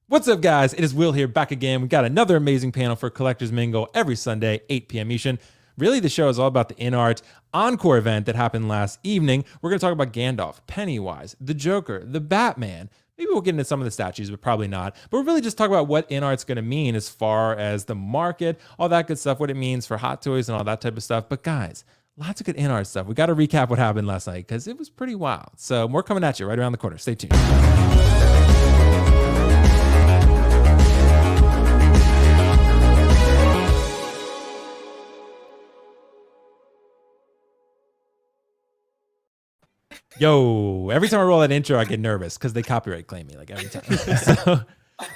What's up, guys? It is Will here, back again. We got another amazing panel for Collectors Mingle every Sunday, 8 p.m. Eastern. Really, the show is all about the Inart Encore event that happened last evening. We're going to talk about Gandalf, Pennywise, the Joker, the Batman. Maybe we'll get into some of the statues, but probably not. But we'll really just talk about what Inart's going to mean as far as the market, all that good stuff, what it means for hot toys and all that type of stuff. But guys, lots of good Inart stuff. We got to recap what happened last night because it was pretty wild. So more coming at you right around the corner. Stay tuned. Yo, every time I roll that intro, I get nervous because they copyright claim me like every time. So,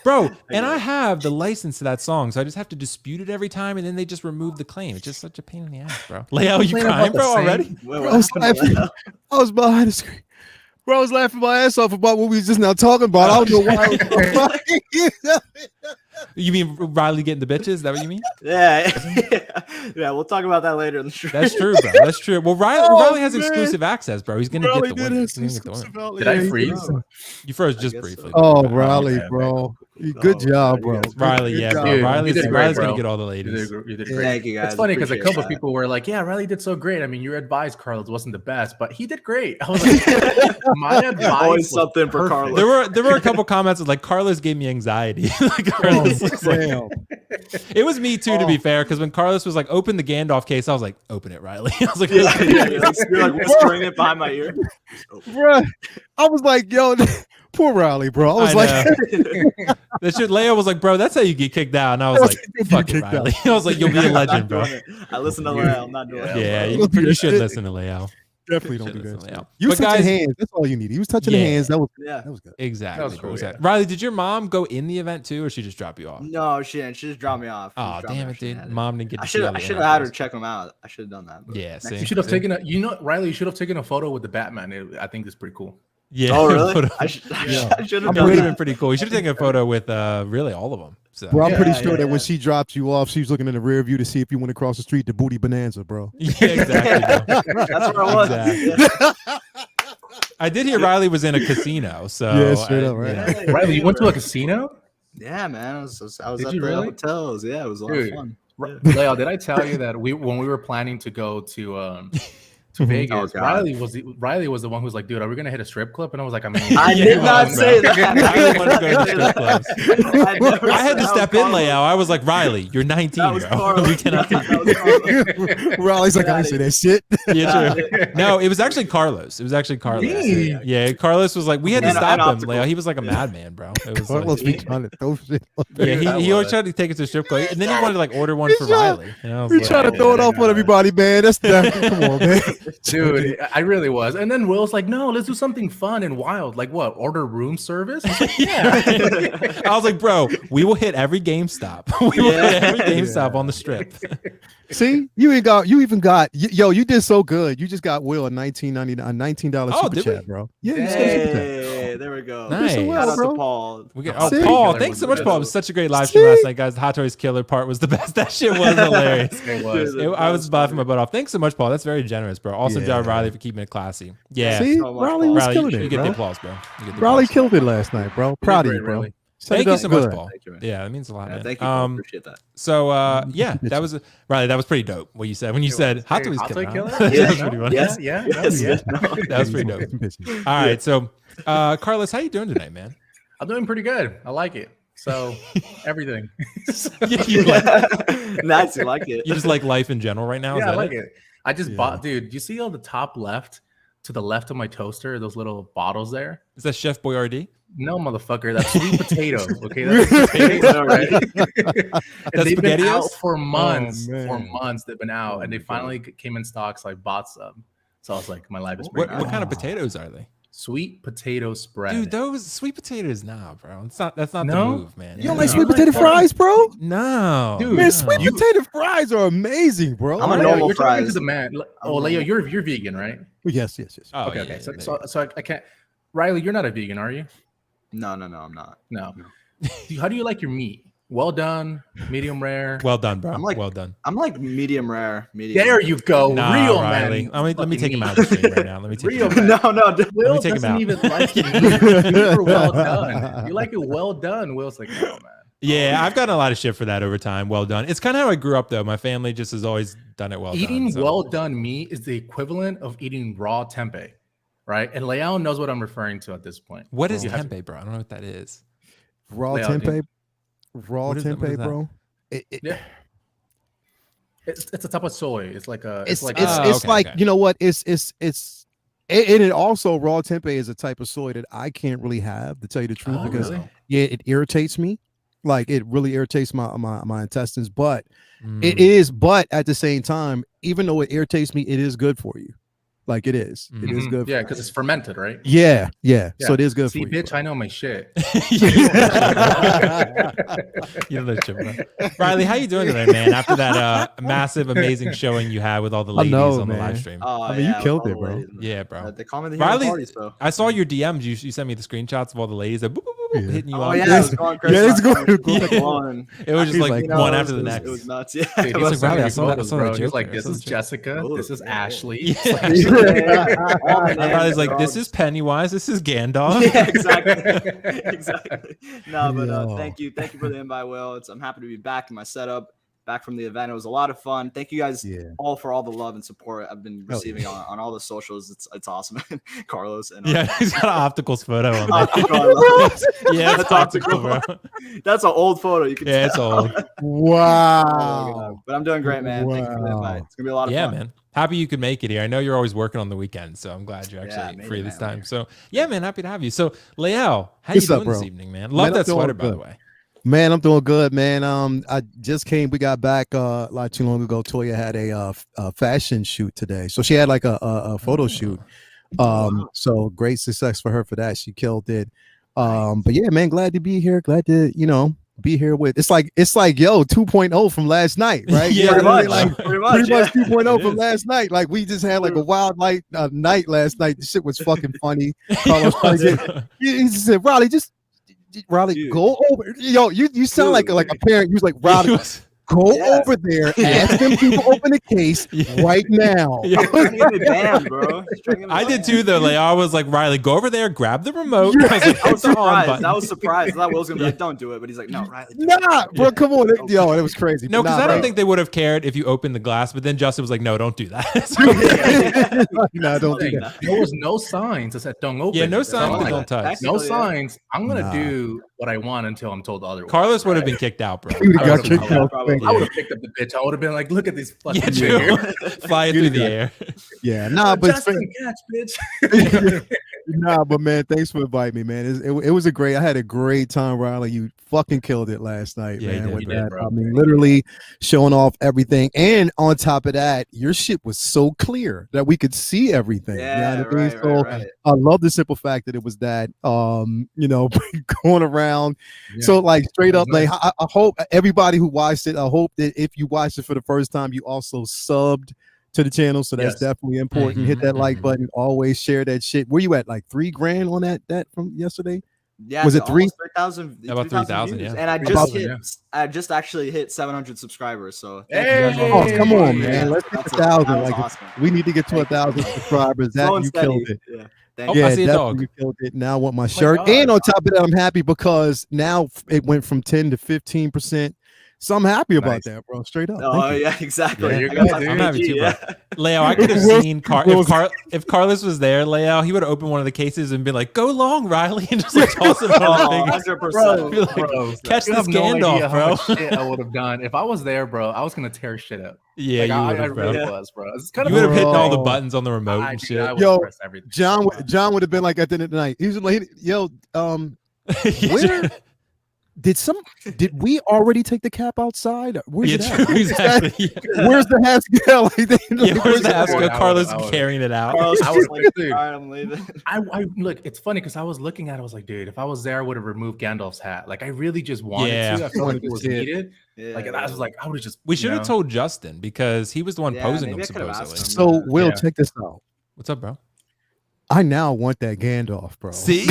bro, and I have the license to that song, so I just have to dispute it every time, and then they just remove the claim. It's just such a pain in the ass, bro. Leo, you crying, bro, already? I was behind the screen. Bro, I was laughing my ass off about what we was just now talking about. I don't know why. You mean Riley getting the bitches? Is that what you mean? Yeah. Yeah, we'll talk about that later in the show. That's true, bro. That's true. Well, Riley has exclusive access, bro. He's going to get the win. Did I freeze? You froze just briefly. Oh, Riley, bro. Good job, bro. Riley, yeah, bro. Riley's going to get all the ladies. You did great. Thank you, guys. It's funny because a couple of people were like, yeah, Riley did so great. I mean, your advice, Carlos, wasn't the best, but he did great. I was like, my advice always something for Carlos. There were a couple comments of like, Carlos gave me anxiety. Like, Carlos was like, it was me too, to be fair, because when Carlos was like, open the Gandalf case, I was like, open it, Riley. I was like, you're like whispering it behind my ear. Bro, I was like, yo, poor Riley, bro. I was that shit. Leo was like, bro, that's how you get kicked out. And I was like, fuck it, Riley. I was like, you'll be a legend, bro. I listen to Leo. I'm not doing it. Yeah, you should listen to Leo. Definitely don't do that. You was touching hands. That's all you need. He was touching the hands. That was good. Exactly. That was cool, yeah. Riley, did your mom go in the event too, or she just drop you off? No, she didn't. She just dropped me off. Oh, damn it, dude. Mom didn't get to I should have had her check them out. I should have done that. Yeah, you should have taken Riley, you should have taken a photo with the Batman. I think it's pretty cool. Yeah. Oh, really? I should have done that. It would have been pretty cool. You should have taken a photo with really all of them. So. Bro, I'm pretty sure that when she drops you off, she was looking in the rear view to see if you went across the street to Booty Bonanza, bro. Yeah, exactly. That's where I was. Exactly. I did hear Riley was in a casino. So yeah, straight up, right? Yeah, Riley, you went to a casino? Yeah, man. I was at Did the you really? hotels. Yeah, it was a lot of fun. Leo, did I tell you that when we were planning to go to Vegas, Riley was the one who was like, dude, are we gonna hit a strip club? And I was like, I did not say that. I didn't want to go to strip clubs. I had to step in, Leo. I was like, Riley, you're 19, bro. We cannot. Riley's like, I didn't say that shit. Yeah, true. No, it was actually Carlos. It was actually Carlos. Me? Yeah, Carlos was like, we had to stop him, Leo. He was like a madman, bro. It was Carlos be trying to throw shit. Yeah, he always tried to take it to a strip club, and then he wanted to like order one for Riley. We trying to throw it off on everybody, man. That's come on, man. Dude, I really was. And then Will's like, no, let's do something fun and wild. Like what? Order room service? Like, yeah. I was like, bro, we will hit every GameStop. We will hit every GameStop on the strip. See, you even got you did so good. You just got Will a $19 super chat, bro. Yeah, hey, there we go. Nice. Shout out bro. to Paul. Paul, thanks so much, Paul. It was such a great live stream last night, guys. The Hot Toys Killer part was the best. That shit was hilarious. It was. I was laughing my butt off. Thanks so much, Paul. That's very generous, bro. Also, job Riley for keeping it classy. Yeah. See, Riley was killing you it, get bro. the applause, bro. Riley killed it last night, bro. Proud of you, bro. Thank you so much, Paul. You, yeah, that means a lot, man. Thank you. Appreciate that. So, yeah, that was Riley. That was pretty dope. What you said when you said Hot Toys Killer. That was pretty funny. Yes. That was pretty dope. All right, so Carlos, how you doing tonight, man? I'm doing pretty good. I like it. So everything. Nice, you like it. You just like life in general right now? Yeah, I like it. I just bought, dude. You see on the top left, to the left of my toaster, those little bottles there? Is that Chef Boyardee? No, motherfucker. That's sweet potato. Okay, that's potato, right? That's they've been out SpaghettiOs? for months. For months, they've been out, and they finally came in stock. So I bought some. So I was like, my life is pretty what kind of potatoes are they? Sweet potato spread. Dude, those sweet potatoes, nah, bro. That's not the move, man. You don't like sweet potato fries, bro? No. Dude, Man, sweet potato fries are amazing, bro. I'm a normal you're fries. talking to the man. Oh, Leo, you're vegan, right? Yes. Oh, Okay. yeah, So I can't. Riley, you're not a vegan, are you? No, I'm not. No. Dude, how do you like your meat? well done, medium rare. Well done, bro. I'm like- well done. I'm like medium rare. Medium. There you go, Nah, real Riley. man. Let me take him out of the stream right now. Let me take Real him out. man. No, Will take him doesn't out. even like it. You were well done. You like it well done. Will's like, no, man. Yeah, I've gotten a lot of shit for that over time. Well done. It's kind of how I grew up, though. My family just has always done it well Eating done. So. well done meat is the equivalent of eating raw tempeh, right? And Leao knows what I'm referring to at this point. What is You have- tempeh, bro? I don't know what that is. Raw Yeah, tempeh, raw What is that? What is tempeh, that? bro. Yeah. It's a type of soy. It's like a. It's like it's okay, like okay. you know what? And it also raw tempeh is a type of soy that I can't really have, to tell you the truth, Oh, because really? yeah, it irritates me. Like it really irritates my intestines. But Mm. it is. But at the same time, even though it irritates me, it is good for you. Like it is. It is Mhm. good. Yeah, for because you. it's fermented, right? Yeah. Yeah. So it is good See, for you. bitch, I know my shit. You know that shit, bro. Riley, how you doing today, man? After that massive, amazing showing you had with all the I ladies know, on the man. live stream. Oh, I mean, you yeah, killed with it, all the bro. ladies. Yeah, bro. They commented Riley- here parties, so. I saw your DMs. You sent me the screenshots of all the ladies that boop, boop, boop, boop, Yeah. hitting you Oh up. yeah, Yeah, it was going crazy. yeah, it's last going- time. Yeah. Blowing. It was just He's like like, one it after was- the it next. was nuts. Yeah. Dude, It he was was like, Riley, I like, saw that- I photos, saw that bro. He's joke like, there. I this saw is the joke. Jessica. Oh, This is yeah. Ashley. Yeah. It's like- All the And Riley's names like, are this all is Pennywise. This is Gandalf. yeah, exactly. Exactly. No, but Yo. thank you for the invite, Will. I'm happy to be back in my setup, back from the event. It was a lot of fun. Thank you guys Yeah. all for all the love and support I've been Hell receiving on all the socials. It's awesome. Carlos and Yeah, he's got an opticals photo on there. Carlos. Yeah, it's That's optical, bro. That's an old photo. You can Yeah, it's tell. old. Oh my Wow. God. But I'm doing great, man. Thank you for the invite. Wow. It's gonna be a lot of Yeah, fun. man. Happy you could make it here. I know you're always working on the weekend, so I'm glad you're Yeah, actually made free it, this man. time. So yeah, man, happy to have you. So Leao, how What's you up, doing this bro? evening, man? Love Man, I'm that doing sweater, by the good. way. Man, I'm doing good, man. I just came. We got back not too long ago. Toya had a fashion shoot today, so she had like a photo shoot. So great success for her for that. She killed it. But yeah, man, glad to be here. Glad to be here with. It's like yo 2.0 from last night, right? Yeah, You know what I Pretty mean? much. Like Pretty much. pretty Yeah. much 2.0 It from is. last night. Like we just had like a wild night last night. The shit was fucking funny. Carlos trying to get- he said, Riley, Riley, Dude. go over. Yo, you sound like Dude. a parent. You was like, He Riley, was- go Yeah. over there, ask them to open the case Yeah. right now. Yeah. He's trying to get me banned, bro. He's trying to get me I did banned. too, though. Leao, I was like, Riley, go over there, grab the remote. Yeah. I was like, I was hit the on surprised. button. I was surprised. I thought Will's gonna be like, "Don't do it," but he's like, "No, Riley." do it." Nah, bro, come on. Yo, it was crazy. No, But because nah, I don't bro. think they would have cared if you opened the glass. But then Justin was like, no, don't do that. So- Nah, don't do Like, that. there was no signs that said don't open. yeah, no it. So signs I'm to like, don't touch. Actually, No yeah. signs. I'm gonna Nah. do what I want until I'm told otherwise. Carlos would have right? been kicked out, bro. He would've I got would've kicked been out. Probably. I would have picked up the bitch. I would have been like, look at these fucking Yeah, nigger. true. Fly it through the air. Yeah, nah, but Justin, catch, bitch. nah, but man, thanks for inviting me, man. It was a great. I had a great time, Riley. You fucking killed it last night, Yeah, you man. did. With You did, that, bro. I mean, literally showing off everything, and on top of that, your shit was so clear that we could see everything. Yeah, you know what I mean? right, So right. I love the simple fact that it was that, going around. Yeah. So like straight That up, was like I hope everybody who watched it, I hope that if you watched it for the first time, you also subbed to the channel. So that's Yes. definitely important. Hit that like button. Always share that shit. Where you at? Like $3,000 on that from yesterday? Yeah, Was it so almost 3,000? 3,000? About 3,000, views. yeah. And I 3,000, just actually hit 700 subscribers. So thank Hey! you guys all. Oh, come on, Yeah, man. Let's get that's to 1,000. that was Like, awesome. we need to get to Thank you. 1,000 subscribers. That Slow and you steady. killed it. Yeah. Oh, Thank I you. Yeah, see a definitely dog. you killed it. Now I want my my shirt. God. And on top of that, I'm happy because now it went from 10 to 15%. So I'm happy about Nice. that, bro. Straight up. Oh Thank you. yeah, exactly. Yeah, you I go, got dude. I'm happy too, bro. yeah. Leo, I could have Will- seen Will- if Carlos was there, Leo, he would have opened one of the cases and been like, "Go long, Riley," and just like toss it on Oh, the fingers. 100%. Be like, bro, catch you this have no idea Gandalf, how bro. much shit I would have done if I was there, bro. I was gonna tear shit up. Yeah, Like, you I would have, bro. really was, bro. It's kind You of would have hit all the Bro. buttons on the remote and Dude, shit. I would Yo, press everything. John would have been like at the end of the night. He was like, yo, where did we already take the cap outside? Where's Yeah, it at? true, exactly. Yeah. Where's the Haskell? Like, Yeah, where's the I Haskell? would- Carlos I would- carrying it out. Carlos I was would've like, been, dude. all right, I'm leaving. I look, it's funny because I was looking at it, I was like, dude, if I was there, I would have removed Gandalf's hat. Like, I really just wanted Yeah. to. I felt like it was Yeah. needed. Yeah, Like, I was like, I would have just. We you should have know. told Justin because he was the one Yeah, posing maybe them I could've asked supposedly. him. So, Will, Yeah. check this out. What's up, bro? I now want that Gandalf, bro. See?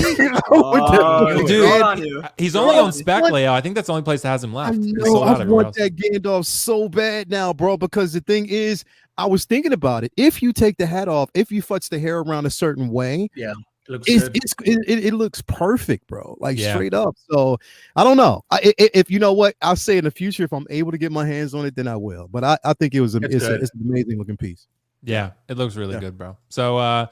Oh, Dude, good on you. He's only on spec layout. I think that's the only place that has him I left. He's know. sold out I everywhere want else. that Gandalf so bad now, bro. Because the thing is, I was thinking about it. If you take the hat off, if you futz the hair around a certain way, Yeah, looks it's, good. it looks perfect, bro. Like Yeah. straight up. So I don't know. If you know what, I'll say in the future, if I'm able to get my hands on it, then I will. But I think it's an amazing looking piece. Yeah, it looks really good, bro. So,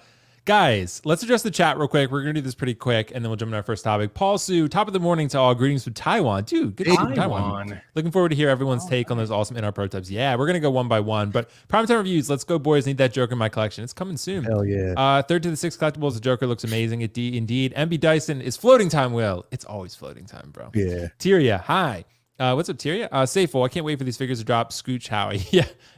guys, let's address the chat real quick. We're going to do this pretty quick, and then we'll jump into our first topic. Paul Su, top of the morning to all. Greetings from Taiwan. Dude, good to see you from Taiwan. Looking forward to hear everyone's take on those awesome Inart prototypes. Yeah, we're going to go one by one. But primetime reviews, let's go, boys. Need that Joker in my collection. It's coming soon. Hell yeah. Third to the sixth collectibles. The Joker looks amazing. Indeed. MB Dyson is floating time, Will. It's always floating time, bro. Yeah. Tyria, hi. What's up, Tyria? Safeful, I can't wait for these figures to drop. Scooch Howie.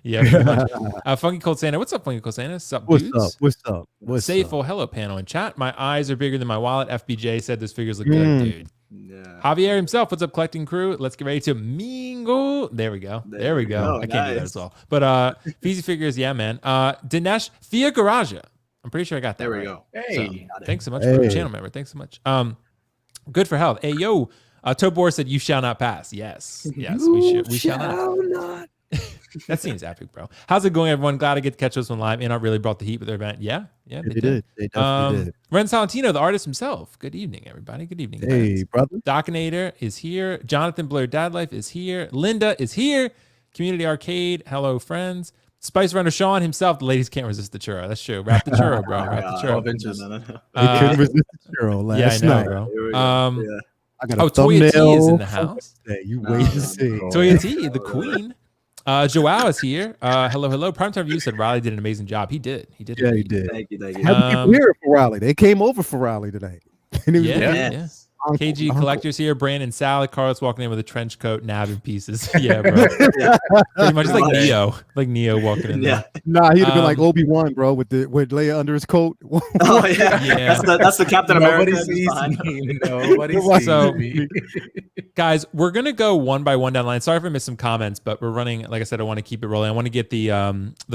Yeah, pretty much. Funky Cold Santa. What's up, Funky Cold Santa? Sup, dudes? What's up? Safeful, hello, panel in chat. My eyes are bigger than my wallet. FBJ said those figures look good, dude. Yeah. Javier himself, what's up, collecting crew? Let's get ready to mingle. There we go. There we go. I can't do that as well. But Feezy figures, yeah, man. Dinesh Thea Garaja. I'm pretty sure I got that. There we right. go. Hey, So, Thanks so much for the channel member. Thanks so much. Good for health. Hey, yo. Tobor said, "You shall not pass." Yes, we shall not. That seems epic, bro. How's it going, everyone? Glad I get to catch this one live. Inart really brought the heat with their event. Yeah, they did. They definitely did. Ren Salentino, the artist himself. Good evening, everybody. Good evening. Hey, friends. brother. Dockinator is here. Jonathan Blur Dad Life is here. Linda is here. Community Arcade. Hello, friends. Spice Runner Sean himself. The ladies can't resist the churro. That's true. Wrap the churro, bro. Wrap the churro. No. They couldn't resist the churro last night. bro. Yeah. I got a Toya T thumbnail. is in the house. You wait and see. Toya T, the queen. Joao is here. Hello. Primetime Review said Riley did an amazing job. He did. Yeah, he did. Thank you. Happy people here for Riley. They came over for Riley today. And it was Yeah. KG Collectors here. Brandon Salad. Carlos walking in with a trench coat, nabbing pieces. Yeah, bro. Pretty much like Neo. Like Neo walking in there. Nah, he'd have been like Obi-Wan, bro, with Leia under his coat. Oh yeah. That's the Captain America. Nobody sees me. Nobody sees me. Guys, we're gonna go one by one down the line. Sorry if I missed some comments, but we're running. Like I said, I want to keep it rolling. I want to get the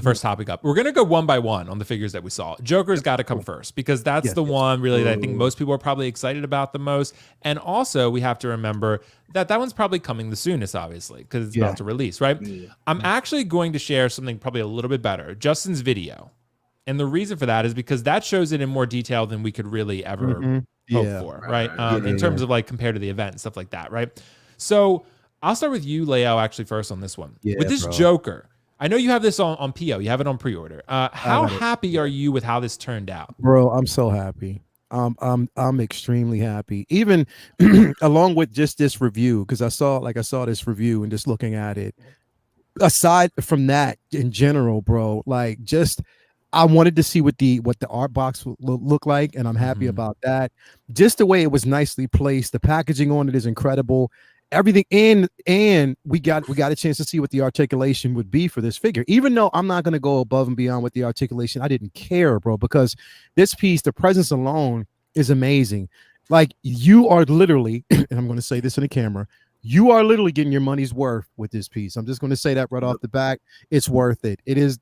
first topic up. We're gonna go one by one on the figures that we saw. Joker's got to come first because that's the one really that I think most people are probably excited about the most. And also, we have to remember that one's probably coming the soonest, obviously, because it's about to release, right? Yeah. I'm actually going to share something probably a little bit better, Justin's video. And the reason for that is because that shows it in more detail than we could really ever hope for, right? In terms of like compared to the event and stuff like that, right? So I'll start with you, Leo, actually first on this one. With this Joker, I know you have this on PO. You have it on pre-order. How happy are you with how this turned out? Bro, I'm so happy. I'm extremely happy, even along with just this review, because I saw this review and just looking at it. Aside from that, in general, bro, like just I wanted to see what the art box would look like, and I'm happy about that. Just the way it was nicely placed, the packaging on it is incredible. Everything and we got a chance to see what the articulation would be for this figure. Even though I'm not going to go above and beyond with the articulation, I didn't care, bro, because this piece, the presence alone is amazing. Like you are literally, and I'm going to say this in the camera, you are literally getting your money's worth with this piece. I'm just going to say that right off the back. It's worth it. It is.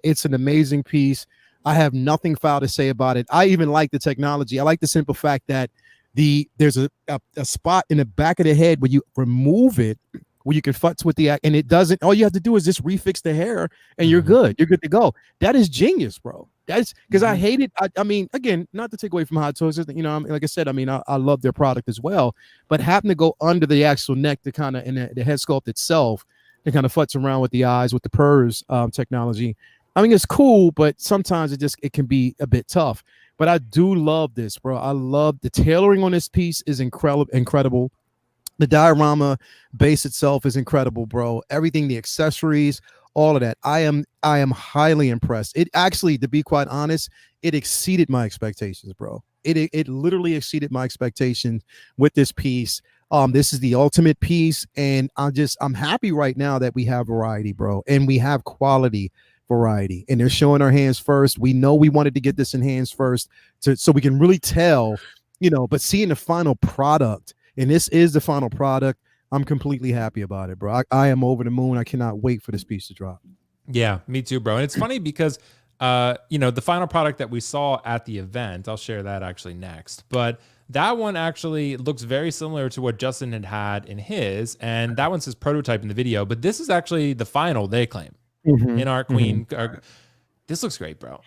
It's an amazing piece. I have nothing foul to say about it. I even like the technology. I like the simple fact that there's a spot in the back of the head where you remove it, where you can futz with and it doesn't. All you have to do is just refix the hair, and you're good. You're good to go. That is genius, bro. That's because I hate it. I mean, again, not to take away from Hot Toys, you know, like I said, I mean, I love their product as well, but having to go under the actual neck to kind of in the head sculpt itself to kind of futz around with the eyes with the PERS technology. I mean, it's cool, but sometimes it can be a bit tough. But I do love this, bro. I love the tailoring on this piece is incredible. The diorama base itself is incredible, bro. Everything, the accessories, all of that. I am highly impressed. It actually, to be quite honest, it exceeded my expectations, bro. It literally exceeded my expectations with this piece. This is the ultimate piece, and I'm happy right now that we have variety, bro, and we have quality variety, and they're showing our hands first. We know we wanted to get this in hands first so we can really tell, you know, but seeing the final product, and this is the final product, I'm completely happy about it, bro. I am over the moon. I cannot wait for this piece to drop. Yeah, me too, bro. And it's funny because the final product that we saw at the event, I'll share that actually next, but that one actually looks very similar to what Justin had in his, and that one says prototype in the video, but this is actually the final, they claim. Inart Queen. This looks great, bro.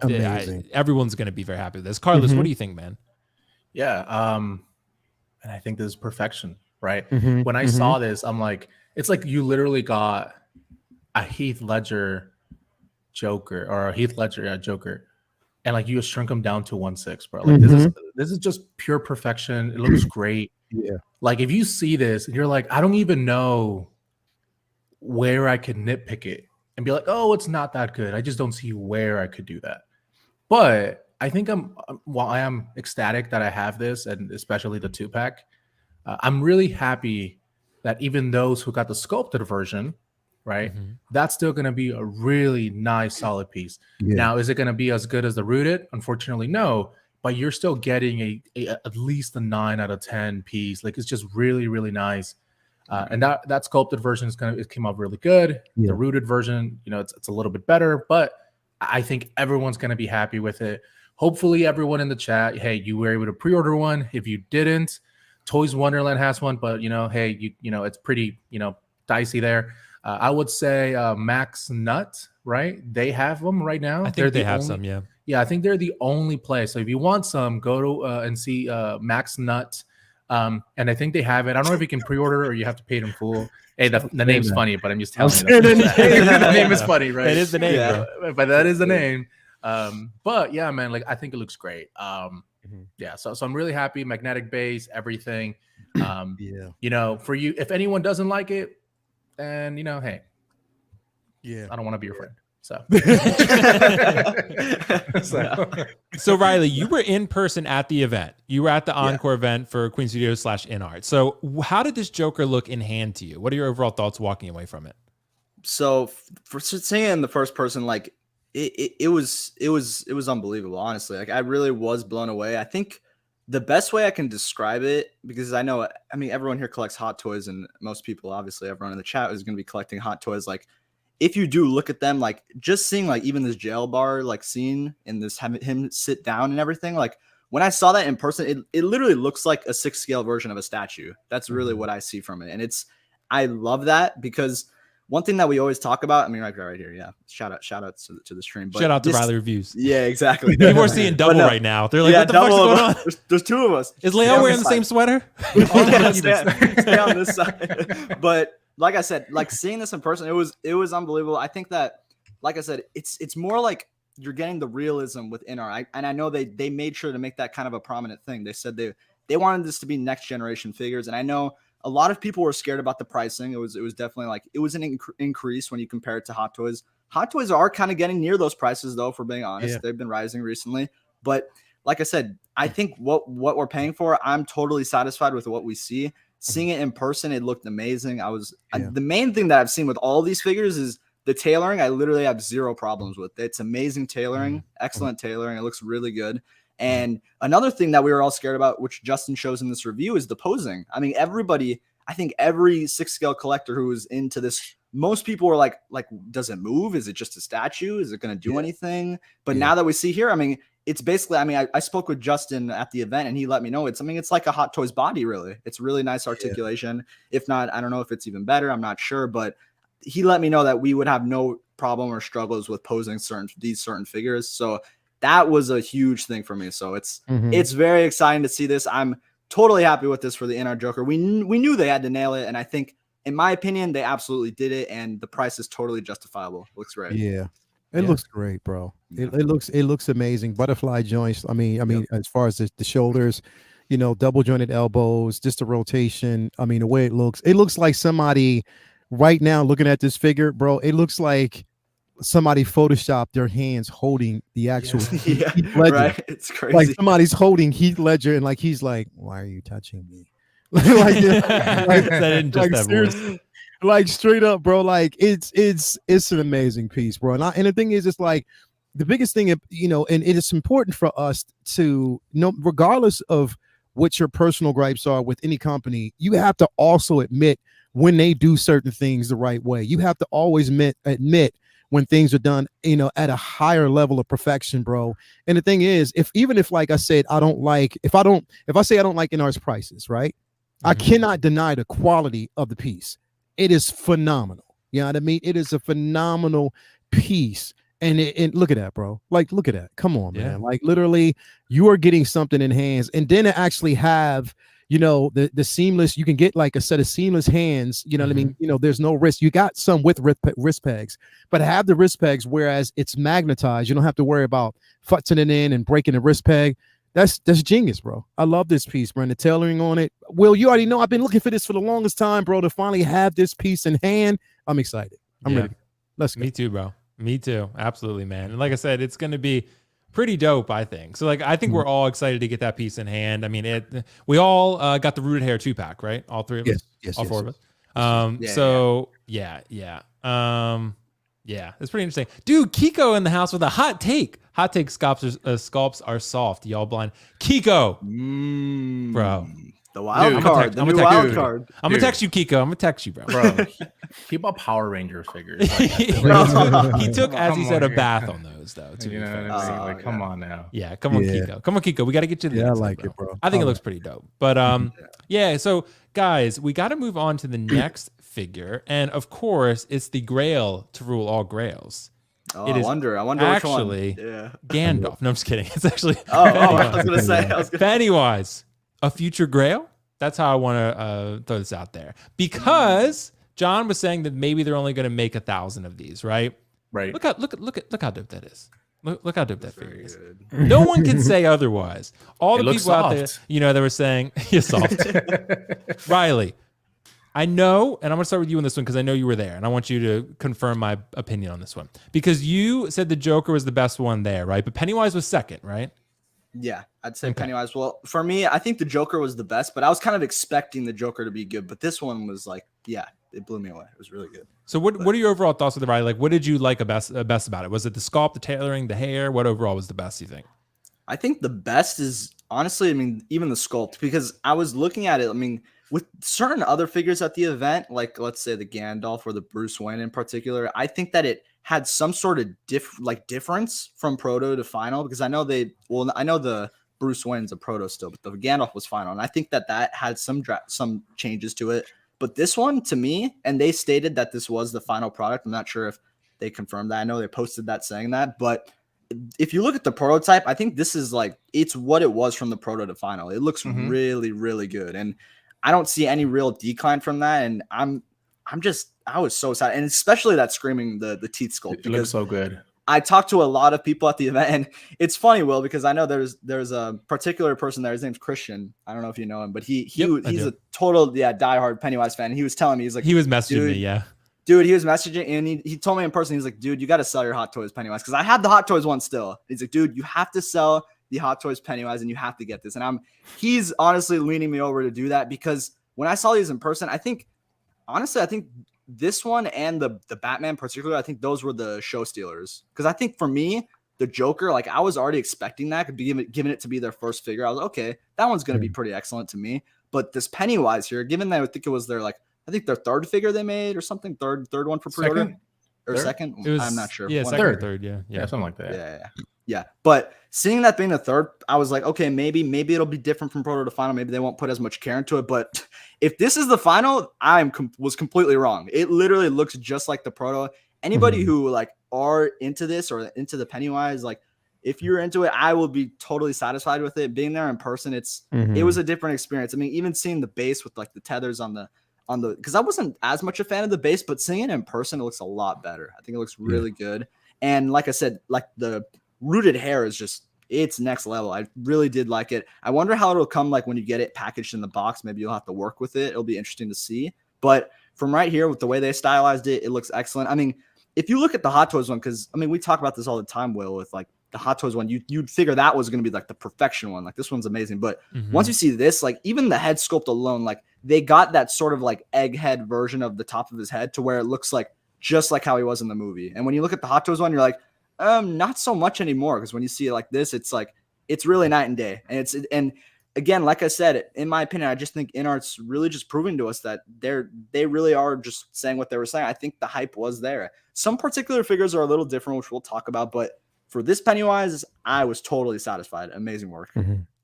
Amazing. Everyone's going to be very happy with this. Carlos, what do you think, man? Yeah. And I think this is perfection, right? When I saw this, I'm like, it's like you literally got a Heath Ledger Joker, or a Heath Ledger Joker, and like you just shrunk him down to 1/6, bro. Like this is just pure perfection. It looks great. Yeah. Like if you see this and you're like, I don't even know where I could nitpick it and be like, oh, it's not that good. I just don't see where I could do that. But I think while I am ecstatic that I have this, and especially the 2-pack, I'm really happy that even those who got the sculpted version, right, that's still going to be a really nice, solid piece. Yeah. Now, is it going to be as good as the rooted? Unfortunately, no. But you're still getting at least a 9 out of 10 piece. Like, it's just really, really nice. And that sculpted version it came out really good. Yeah. The rooted version, it's a little bit better, but I think everyone's going to be happy with it. Hopefully, everyone in the chat, hey, you were able to pre-order one. If you didn't, Toys Wonderland has one, but hey, it's pretty, dicey there. I would say Max Nut, right? They have them right now. I think they have some, yeah. Yeah, I think they're the only place. So if you want some, go to and see Max Nut. And I think they have it. I don't know if you can pre-order or you have to pay it in full. Hey, the name's funny, but I'm just telling you. The name is funny, right? It is the name, bro. But that is the name. But yeah, man, like I think it looks great. Yeah, so I'm really happy. Magnetic base, everything. For you, if anyone doesn't like it, then hey, I don't want to be your friend. So Riley, you were in person at the event. You were at the Encore event for Queen Studios /Inart. So how did this Joker look in hand to you? What are your overall thoughts walking away from it? So for seeing it in the first person, like it was unbelievable, honestly. Like I really was blown away. I think the best way I can describe it, because I mean, everyone here collects Hot Toys, and most people, obviously everyone in the chat is going to be collecting Hot Toys. Like if you do look at them, like just seeing like even this jail bar like scene and this him sit down and everything, like when I saw that in person, it literally looks like a 6-scale version of a statue. That's really what I see from it. And I love that, because one thing that we always talk about, I mean, right here, yeah. Shout out to the stream. But shout out to Riley Reviewz. Yeah, exactly. People are seeing double right now. They're like, what the fuck's going on? There's two of us. Is Leo wearing the same sweater? Stay on this side. But like I said, like seeing this in person, it was unbelievable. I think that, like I said, it's more like you're getting the realism with Inart. And I know they made sure to make that kind of a prominent thing. They said they wanted this to be next generation figures, and I know a lot of people were scared about the pricing. It was definitely like it was an increase when you compare it to Hot Toys. Hot Toys are kind of getting near those prices, though, for being honest. Yeah. They've been rising recently. But like I said, I think what we're paying for, I'm totally satisfied with what we see. Seeing it in person, it looked amazing. The main thing that I've seen with all these figures is the tailoring. I literally have zero problems with. It's amazing tailoring, excellent tailoring. It looks really good. And another thing that we were all scared about, which Justin shows in this review, is the posing. I mean, I think every 6-scale collector who was into this, most people were like, does it move? Is it just a statue? Is it going to do anything? But now that we see here, I mean, it's basically, I mean, I spoke with Justin at the event and he let me know it's like a Hot Toys body, really. It's really nice articulation. If not, I don't know if it's even better. I'm not sure, but he let me know that we would have no problem or struggles with posing these certain figures. So that was a huge thing for me. So it's very exciting to see this. I'm totally happy with this for the Inart Joker. We knew they had to nail it, and I think, in my opinion, they absolutely did it, and the price is totally justifiable. Looks great. Yeah, it looks great, bro. It looks amazing. Butterfly joints. I mean, as far as the shoulders, double jointed elbows, just the rotation. I mean, the way it looks like somebody right now looking at this figure, bro. It looks like somebody photoshopped their hands holding the actual Heath Ledger. Right? It's crazy. Like somebody's holding Heath Ledger and like he's like, why are you touching me? like straight up, bro. Like it's an amazing piece, bro. And the thing is, it's like the biggest thing, and it is important for us to know, regardless of what your personal gripes are with any company, you have to also admit when they do certain things the right way. You have to always admit when things are done, at a higher level of perfection, bro. And the thing is, if like I said, if I say I don't like Inart's prices, right? I cannot deny the quality of the piece. It is phenomenal. You know what I mean? It is a phenomenal piece. And look at that, bro. Like, look at that. Come on, man. Like, literally, you are getting something in hands, and then to actually have, the seamless. You can get like a set of seamless hands. You know what I mean? There's no wrist. You got some with wrist pegs, but have the wrist pegs, whereas it's magnetized. You don't have to worry about futzing it in and breaking the wrist peg. That's genius, bro. I love this piece, bro. And the tailoring on it. Will, you already know I've been looking for this for the longest time, bro. To finally have this piece in hand, I'm excited. I'm ready. Let's go. Me too, bro. Me too. Absolutely, man. And like I said, it's going to be pretty dope, I think. So, like, I think we're all excited to get that piece in hand. I mean, we all got the Rooted Hair 2-pack, right? All three of us? Yes. All four of us? Yeah. It's pretty interesting. Dude, Kiko in the house with a hot take. Hot take sculpts are soft. Y'all blind. Kiko. Bro. The wild card. The new wild card. I'm going to text you, Kiko. I'm going to text you, bro. Bro, keep up Power Rangers figures. Like he took, as he said, a bath on those, though. You know what I mean? Like, come on now. Yeah, come on, Kiko. Come on, Kiko. We got to get you to the next I like one, it, bro. I think it looks pretty dope. But yeah, so guys, we got to move on to the next figure. And of course, it's the Grail to rule all Grails. Oh, it is I wonder actually which one. Yeah. Gandalf. No, I'm just kidding. It's actually I was going to say. Pennywise, a future Grail. That's how I want to throw this out there, because John was saying that maybe they're only going to make 1,000 of these, right? Right. Look how dope that is. Look how dope that figure is. No one can say otherwise. All the people out there, they were saying, "You're soft." Riley, I know, and I'm going to start with you on this one because I know you were there, and I want you to confirm my opinion on this one, because you said the Joker was the best one there, right? But Pennywise was second, right? Yeah, I'd say Pennywise. Well, for me, I think the Joker was the best, but I was kind of expecting the Joker to be good. But this one was like, it blew me away. It was really good. So what are your overall thoughts with the Riley? Like, what did you like best about it? Was it the sculpt, the tailoring, the hair? What overall was the best, you think? I think the best is, honestly, even the sculpt, because I was looking at it, with certain other figures at the event, like let's say the Gandalf or the Bruce Wayne in particular, I think that it had some sort of difference from proto to final, because I know the Bruce Wayne's a proto still, but the Gandalf was final, and I think that had some changes to it. But this one, to me, and they stated that this was the final product. I'm not sure if they confirmed that. I know they posted that saying that, but if you look at the prototype, I think this is it's what it was from the proto to final. It looks really, really good, and I don't see any real decline from that. And I was so sad, and especially that screaming the teeth sculpt. It looks so good. I talked to a lot of people at the event, and it's funny, Will, because I know there's a particular person there. His name's Christian. I don't know if you know him, but he's a total diehard Pennywise fan. And he was telling me, he was messaging me, dude. He was messaging, and he told me in person, he's like, dude, you got to sell your Hot Toys Pennywise, because I had the Hot Toys one still. He's like, dude, you have to sell the Hot Toys Pennywise, and you have to get this. And he's honestly leaning me over to do that, because when I saw these in person, I think this one and the Batman particularly, I think those were the show stealers. Because I think for me, the Joker, I was already expecting that, could be given it to be their first figure. I was like, okay, that one's going to be pretty excellent to me. But this Pennywise here, given that I think it was their their third figure they made or something, third one for pre-order or second. I'm not sure. Yeah, second or third. Yeah, something like that. Yeah. But seeing that being the third, I was like, okay, maybe it'll be different from proto to final. Maybe they won't put as much care into it. But if this is the final, was completely wrong. It literally looks just like the proto. Anybody who are into this or into the Pennywise, if you're into it, I will be totally satisfied with it. Being there in person, it was a different experience. I mean, even seeing the base with the tethers on the because I wasn't as much a fan of the base, but seeing it in person, it looks a lot better. I think it looks really good. And like I said, the Rooted Hair is just, it's next level. I really did like it. I wonder how it'll come when you get it packaged in the box. Maybe you'll have to work with it. It'll be interesting to see. But from right here, with the way they stylized it, it looks excellent. I mean, if you look at the Hot Toys one, because we talk about this all the time, Will, with the Hot Toys one, you'd figure that was going to be the perfection one. This one's amazing. But once you see this, even the head sculpt alone, they got that sort of egghead version of the top of his head to where it looks just like how he was in the movie. And when you look at the Hot Toys one, you're like, not so much anymore. Because when you see it like this, it's really night and day. And again, like I said, in my opinion, I just think Inart's really just proving to us that they really are just saying what they were saying. I think the hype was there. Some particular figures are a little different, which we'll talk about, but for this Pennywise, I was totally satisfied. Amazing work.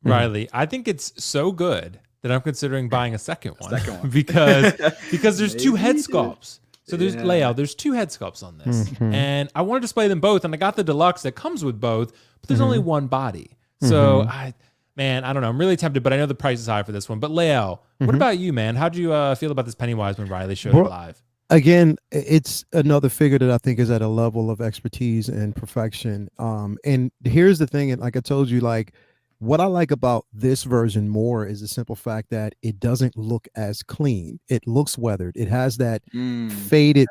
Riley, I think it's so good that I'm considering buying a second one, because there's two head sculpts. So there's layout. There's two head sculpts on this, and I want to display them both. And I got the deluxe that comes with both, but there's only one body. So I don't know. I'm really tempted, but I know the price is high for this one. But Lael, what about you, man? How'd you feel about this Pennywise when Riley showed it live? Again, it's another figure that I think is at a level of expertise and perfection. And here's the thing, and like I told you, like what I like about this version more is the simple fact that it doesn't look as clean. It looks weathered. It has that faded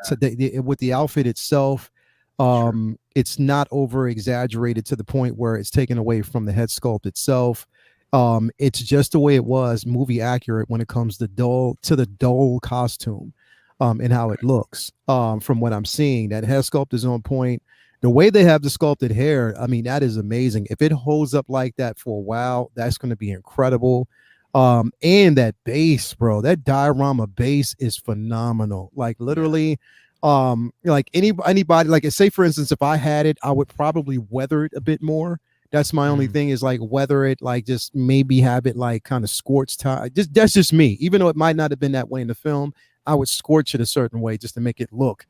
with the outfit itself. It's not over exaggerated to the point where it's taken away from the head sculpt itself. It's just the way it was, movie accurate when it comes to the dull costume, and how it looks. From what I'm seeing, that head sculpt is on point. The way they have the sculpted hair, I mean, that is amazing. If it holds up like that for a while, that's going to be incredible. And that base, bro, that diorama base is phenomenal. Like literally, like anybody, like say for instance, if I had it, I would probably weather it a bit more. That's my only thing, is like weather it, like just maybe have it like kind of scorched tie. That's just me. Even though it might not have been that way in the film, I would scorch it a certain way just to make it look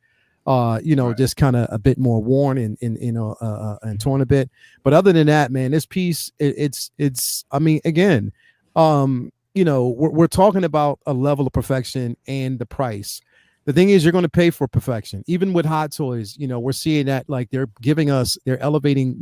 just kind of a bit more worn and torn a bit. But other than that, man, this piece, it's I mean, again, we're talking about a level of perfection and the price. The thing is, you're going to pay for perfection. Even with Hot Toys, we're seeing that like they're elevating,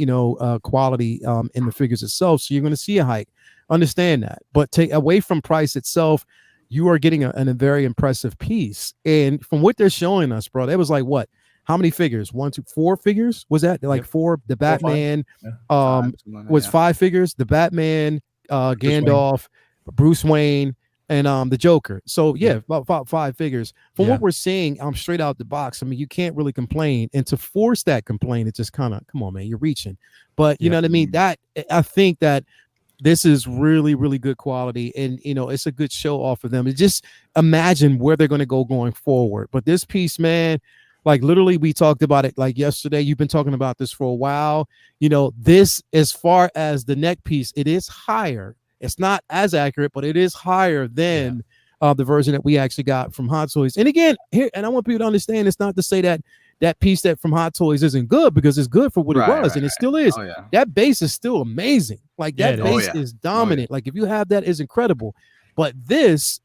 quality in the figures itself. So you're going to see a hike. Understand that. But take away from price itself, you are getting a very impressive piece. And from what they're showing us, bro, that was like what? How many figures? 1, 2, 4 figures? Was that like 4? The Batman was 5 figures. The Batman, Gandalf, Bruce Wayne, and the Joker. So yeah, about 5 figures. From what we're seeing, straight out the box. I mean, you can't really complain. And to force that complaint, it's just kind of, come on, man, you're reaching. But you know what I mean? That I think that this is really, really good quality, and it's a good show off of them. And just imagine where they're going to go going forward. But this piece, man, like literally, we talked about it like yesterday. You've been talking about this for a while. This, as far as the neck piece, it is higher. It's not as accurate, but it is higher than the version that we actually got from Hot Toys. And again, here, and I want people to understand, it's not to say that piece that from Hot Toys isn't good, because it's good for what it was, and it still is. That base is still amazing. Like that base is dominant. Like if you have that, is incredible. But this,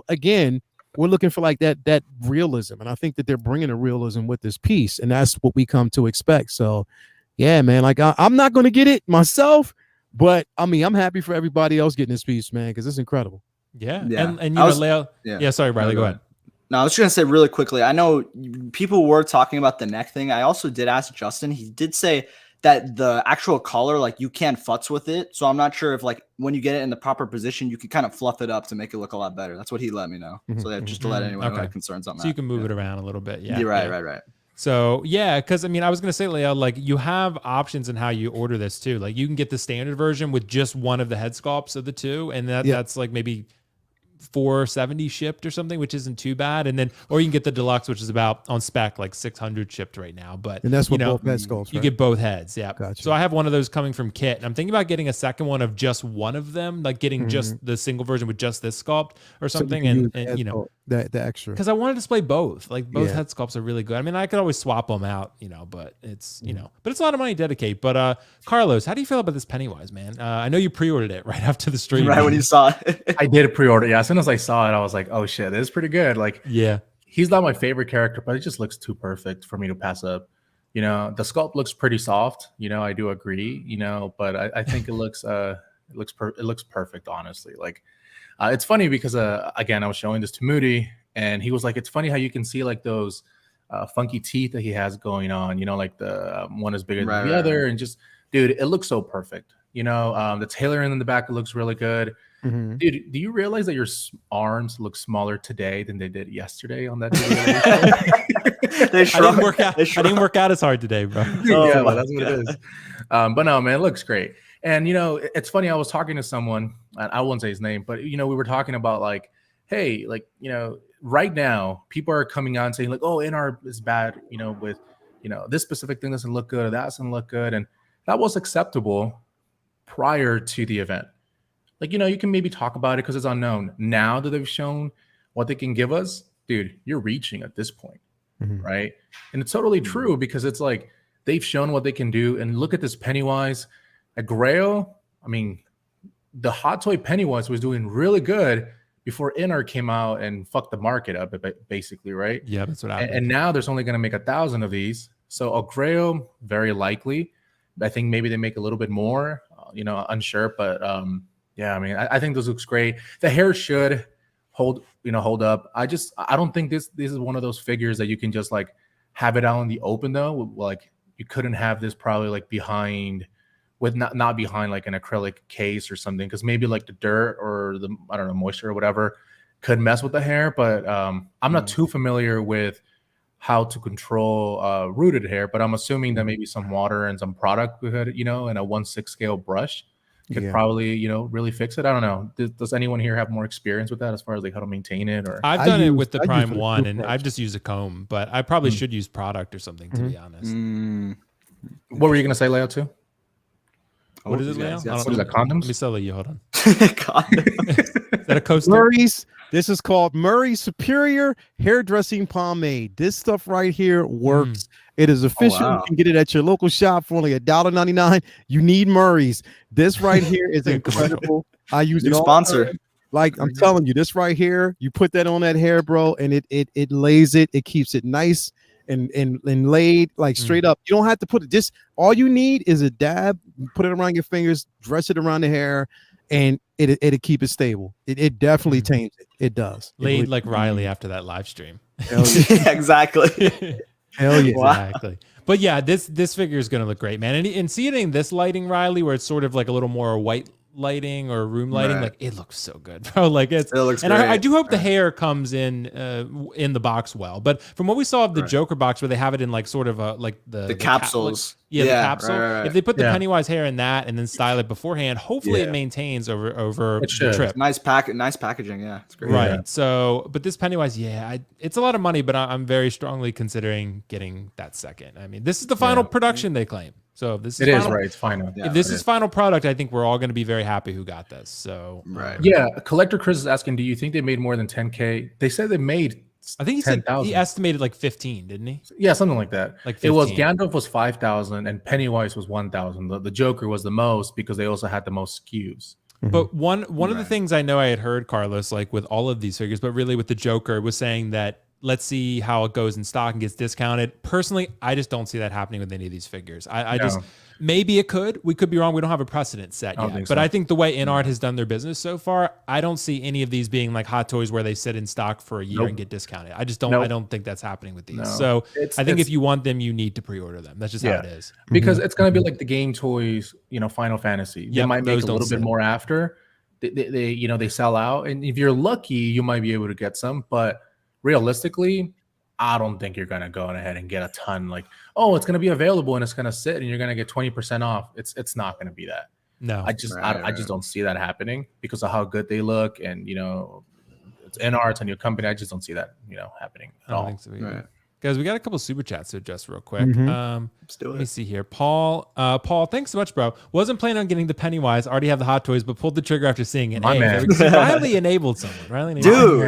again, we're looking for like that realism, and I think that they're bringing a realism with this piece, and that's what we come to expect. So, yeah, man, like I'm not going to get it myself, but I mean, I'm happy for everybody else getting this piece, man, because it's incredible. And Leo. Sorry, Riley, go ahead. No, I was just going to say really quickly, I know people were talking about the neck thing. I also did ask Justin. He did say that the actual color, like you can't futz with it. So I'm not sure if like when you get it in the proper position, you can kind of fluff it up to make it look a lot better. That's what he let me know. So that just to let anyone know concerns on that. So you can move it around a little bit. Yeah. Right. So yeah, because I mean, I was gonna say, Leo, like you have options in how you order this too. Like you can get the standard version with just one of the head sculpts of the two, and that's like maybe $470 shipped or something, which isn't too bad. And then, or you can get the deluxe, which is about on spec like 600 shipped right now. But and that's what both head sculpts. You get both heads, Gotcha. So I have one of those coming from Kit, and I'm thinking about getting a second one of just one of them, like getting just the single version with just this sculpt or something, so the extra, because I want to display both. Like both head sculpts are really good. I mean, I could always swap them out, but it's but it's a lot of money to dedicate. But Carlos, how do you feel about this Pennywise, man? I know you pre-ordered it right after the stream, right when you saw it. I did pre-order. Yeah, as soon as I saw it, I was like, oh shit, this is pretty good. Like, he's not my favorite character, but it just looks too perfect for me to pass up. The sculpt looks pretty soft. I do agree. But I think it looks perfect. Honestly, like, it's funny because again, I was showing this to Moody, and he was like, it's funny how you can see like those funky teeth that he has going on. Like the one is bigger than the other, and just dude, it looks so perfect. The tailoring in the back looks really good. Dude, do you realize that your arms look smaller today than they did yesterday on that video? I didn't work out as hard today, bro. Well, that's what it is. But no, man, it looks great. And it's funny. I was talking to someone, and I won't say his name, but we were talking about like, hey, like right now people are coming out and saying like, oh, NR is bad, with this specific thing doesn't look good, or that doesn't look good, and that was acceptable prior to the event. Like you can maybe talk about it because it's unknown. Now that they've shown what they can give us, dude, you're reaching at this point, right? And it's totally true because it's like they've shown what they can do. And look at this Pennywise. A Grail, I mean, the hot toy Pennywise was doing really good before Inart came out and fucked the market up, basically, right? Yeah, that's what happened. And now there's only going to make 1,000 of these. So a Grail, very likely. I think maybe they make a little bit more, unsure. But yeah, I mean, I think this looks great. The hair should hold up. I don't think this is one of those figures that you can just like have it out in the open though. Like you couldn't have this probably like behind. With not behind like an acrylic case or something, because maybe like the dirt or the moisture or whatever could mess with the hair. But I'm not too familiar with how to control rooted hair, but I'm assuming that maybe some water and some product could, and a 1/6 scale brush could probably really fix it. I don't know. Does anyone here have more experience with that as far as like how to maintain it? Or I've done it with the Prime 1, and I've just used a comb, but I probably should use product or something to be honest. What were you gonna say, Leo? Too? What is it, Leo? What is that, condoms? Let me sell you. Hold on. Condoms. Is that a coaster? Murray's. This is called Murray's Superior Hairdressing Pomade. This stuff right here works. It is official. wow. You can get it at your local shop for only $1.99. You need Murray's. This right here is incredible. I use New it all sponsor. the time. Like I'm telling you, this right here, you put that on that hair, bro, and it lays it. It keeps it nice and laid like straight up. You don't have to put it. Just all you need is a dab. You put it around your fingers, dress it around the hair, and it'll keep it stable. It definitely tames it. It does. Laid like Riley after that live stream. Hell yeah. Yeah, exactly. Hell yeah. Wow. Exactly. But yeah, this figure is going to look great, man. And seeing this lighting, Riley, where it's sort of like a little more white lighting or room lighting, like it looks so good, bro. Like it looks and great. I do hope the hair comes in the box well. But from what we saw of the Joker box, where they have it in like sort of like the capsules. The capsule. Right. If they put the Pennywise hair in that and then style it beforehand, hopefully it maintains over the trip. Nice packaging. Yeah, it's great. Right. Yeah. So, but this Pennywise, it's a lot of money, but I'm very strongly considering getting that second. I mean, this is the final production they claim. So if this is final, right. It's final. if this is final product, I think we're all going to be very happy who got this. So Yeah, Collector Chris is asking, do you think they made more than 10K? They said they made I think he 10, said he estimated like 15, didn't he? Yeah, something like that. Like 15. It was Gandalf was 5,000 and Pennywise was 1,000. The Joker was the most because they also had the most SKUs. But one of the things I know I had heard, Carlos, like with all of these figures, but really with the Joker, was saying that let's see how it goes in stock and gets discounted. Personally, I just don't see that happening with any of these figures. I just maybe it could. We could be wrong. We don't have a precedent set yet. But I think the way Inart has done their business so far, I don't see any of these being like hot toys where they sit in stock for a year and get discounted. I just don't. I don't think that's happening with these. So I think if you want them, you need to pre-order them. That's just how it is. Because it's going to be like the game toys, Final Fantasy. They might make a little bit more after. They sell out, and if you're lucky, you might be able to get some. But realistically, I don't think you're gonna go ahead and get a ton. Like, oh, it's gonna be available and it's gonna sit, and you're gonna get 20% off. It's not gonna be that. No, I just don't see that happening because of how good they look, and it's Inart, a new company. I just don't see that happening at all. Think so either. Guys, we got a couple super chats to adjust real quick. Let me see here. Paul, thanks so much, bro. Wasn't planning on getting the Pennywise. Already have the Hot Toys, but pulled the trigger after seeing it. Riley enabled someone. Dude.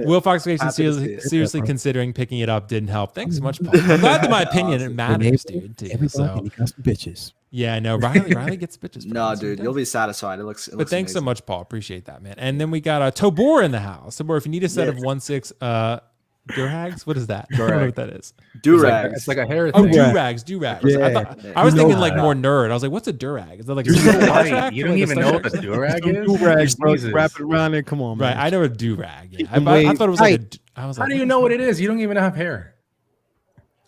WillFoxification seriously considering picking it up. Didn't help. Thanks so much, Paul. I'm glad that my opinion matters, dude. Everybody got some bitches. Yeah, I know. Riley gets bitches. No, dude, you'll be satisfied. It looks But thanks so amazing. much, Paul. Appreciate that, man. And then we got Tobor in the house. Tobor, if you need a set of 1/6 Durags? What is that? I don't know what that is. Durags. It's like a hair Oh, thing. durags. Yeah. I was thinking like more nerd. I was like, what's a durag? Is that like a Right. You don't even know what a durag is? Durags, bro. Jesus. Wrap it around there. Come on, man. Right, I know a durag. Yeah. them I thought it was like tight. I was How like, do you know what it is? You don't even have hair.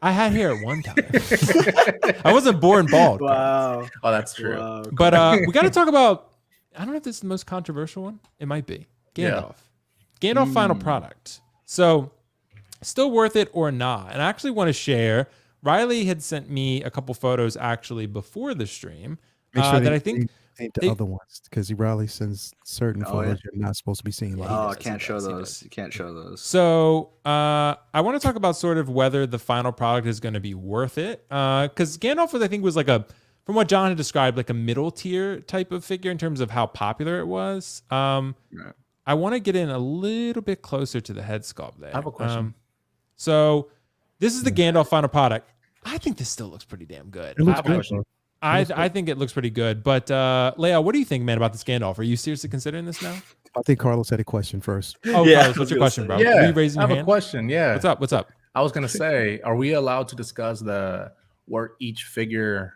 I had hair at one time. I wasn't born bald. Wow. Oh, that's true. Wow. But we got to talk about. I don't know if this is the most controversial one. It might be Gandalf. Gandalf final product. So, still worth it or not? And I actually want to share. Riley had sent me a couple photos actually before the stream that I think think the other ones, because he Riley sends certain Oh, photos you're not supposed to be seeing. Like, Oh, does, I can't he show does, he those. does. You can't show those. So I want to talk about sort of whether the final product is going to be worth it. Because Gandalf was, I think, was like from what John had described, like a middle tier type of figure in terms of how popular it was. Right. I want to get in a little bit closer to the head sculpt there. I have a question. So this is the Gandalf final product. I think this still looks pretty damn good. it looks I- good. bro. I think it looks pretty good. But Leia, what do you think, man, about this Gandalf? Are you seriously considering this now? I think Carlos had a question first. Oh, Yeah, Carlos, I what's was your gonna question, say. bro? Yeah, Were you raising I your have hand? a question. Yeah, What's up? What's up? I was gonna say, are we allowed to discuss where each figure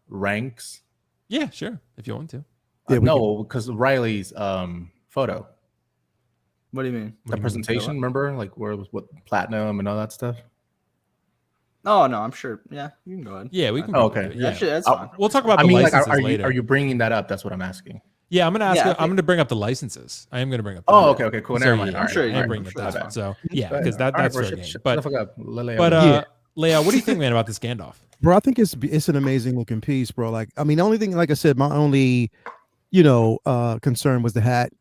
ranks? Yeah, sure. If you want to. Yeah, we No, because Riley's photo, What do you mean? the presentation. Remember, like where it was what platinum and all that stuff. Oh no, I'm sure. Yeah, you can go ahead. Yeah, we can. Oh, go okay. through it, Yeah, Yeah. shit, that's Oh, fine. We'll talk about I the mean, like, licenses are later. you bringing that up? That's what I'm asking. Yeah, I'm gonna ask. Yeah, I I'm think- gonna bring up the licenses. I am gonna bring up. Oh, that. okay, cool. So, Never mind. yeah, All right, sure I you am are. bringing I'm up sure that. that's So fine. yeah, because that's bro, fair game. shut But the fuck up. Lele, but over. Leia, what do you think, man, about this Gandalf? Bro, I think it's an amazing looking piece, bro. Like, I mean, the only thing, like I said, my only, concern was the hat.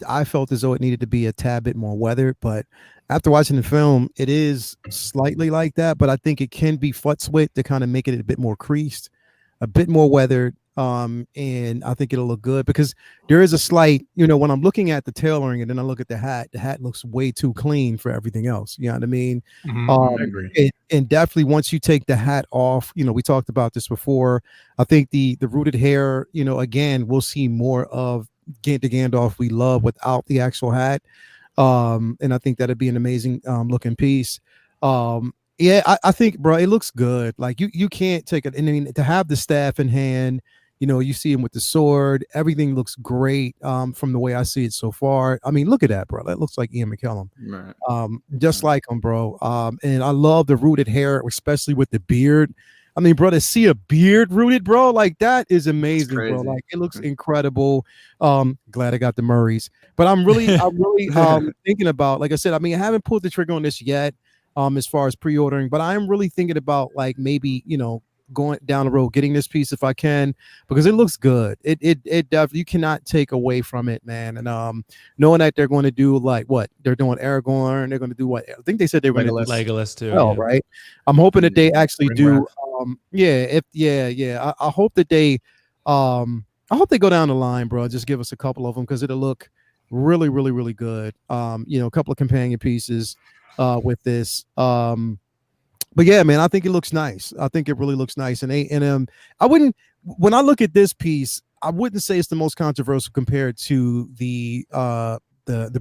I felt as though it needed to be a tad bit more weathered, but after watching the film, it is slightly like that. But I think it can be futzed with to kind of make it a bit more creased, a bit more weathered. And I think it'll look good because there is a slight, when I'm looking at the tailoring and then I look at the hat looks way too clean for everything else. You know what I mean? I agree. And definitely once you take the hat off, we talked about this before. I think the rooted hair, again, we'll see more of the Gandalf we love without the actual hat. And I think that'd be an amazing looking piece. Yeah, I think, bro, it looks good. Like you can't take it. And I mean, to have the staff in hand, you see him with the sword. Everything looks great from the way I see it so far. I mean, look at that, bro. That looks like Ian McKellen. Right. Just like him, bro. And I love the rooted hair, especially with the beard. I mean, bro, to see a beard rooted, bro, like that is amazing, bro. crazy. Like it looks incredible. Glad I got the Murrays, but I'm really thinking about, like I said, I mean, I haven't pulled the trigger on this yet, as far as pre-ordering, but I'm really thinking about like maybe, going down the road, getting this piece if I can, because it looks good. It definitely, you cannot take away from it, man. And knowing that they're going to do like what they're doing, Aragorn, they're going to do what I think they said they were going to do. Legolas too. Well, yeah. right. I'm hoping that they actually do. Ringwrath. I hope that they, I hope they go down the line, bro. Just give us a couple of them because it'll look really, really, really good. A couple of companion pieces with this. But yeah, man, I think it looks nice. I think it really looks nice. And I wouldn't, when I look at this piece, I wouldn't say it's the most controversial compared to the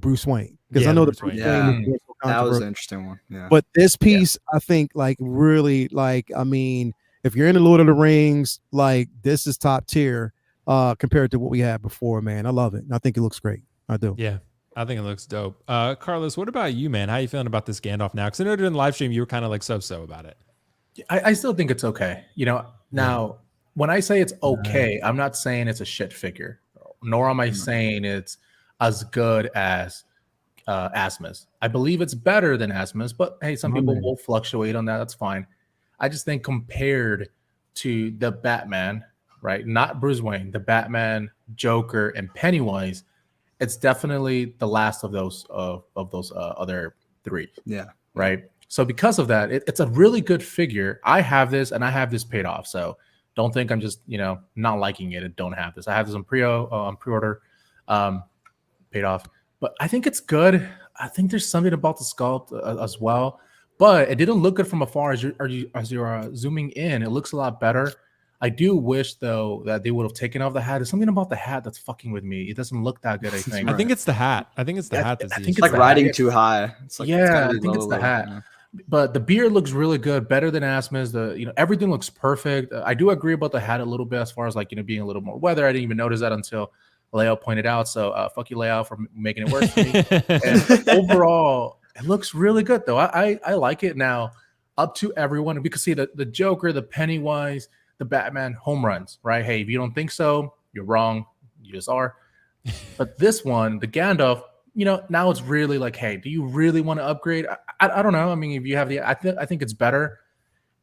Bruce Wayne, because Yeah, I know Bruce the Bruce Wayne. Wayne is That was an controversial. interesting one. Yeah. But this piece, I think, like really, like I mean, if you're into Lord of the Rings, like this is top tier compared to what we had before, man. I love it. I think it looks great. I do. Yeah, I think it looks dope. Carlos, what about you, man? How you feeling about this Gandalf now? Because I know during the live stream you were kind of like so about it. I still think it's okay. Now when I say it's okay, I'm not saying it's a shit figure, nor am I saying it's as good as Asmus. I believe it's better than Asmus, but hey, some people will fluctuate on that. That's fine. I just think compared to the Batman, right? Not Bruce Wayne, the Batman, Joker, and Pennywise, it's definitely the last of those other three. Yeah. Right. So because of that, it's a really good figure. I have this and I have this paid off. So don't think I'm just, not liking it and don't have this. I have this on pre-order, paid off. But I think it's good. I think there's something about the sculpt as well. But it didn't look good from afar as you're zooming in. It looks a lot better. I do wish though that they would have taken off the hat. There's something about the hat that's fucking with me. It doesn't look that good. I think. I think it's the hat. I think it's the hat. That's I the think issue. It's like the riding hat. too high. It's like, Yeah, gotta be I think it's the low, hat. yeah. But the beard looks really good, better than Asmus. Everything looks perfect. I do agree about the hat a little bit as far as like being a little more weather. I didn't even notice that until Leo pointed out. So fuck you, Leo, for making it worse for me. And overall, it looks really good though. I like it now. Up to everyone, we could see the Joker, the Pennywise, the Batman home runs, right? Hey, if you don't think so, you're wrong. You just are. But this one, the Gandalf, now it's really like, hey, do you really want to upgrade? I don't know. I mean, if you have I think it's better,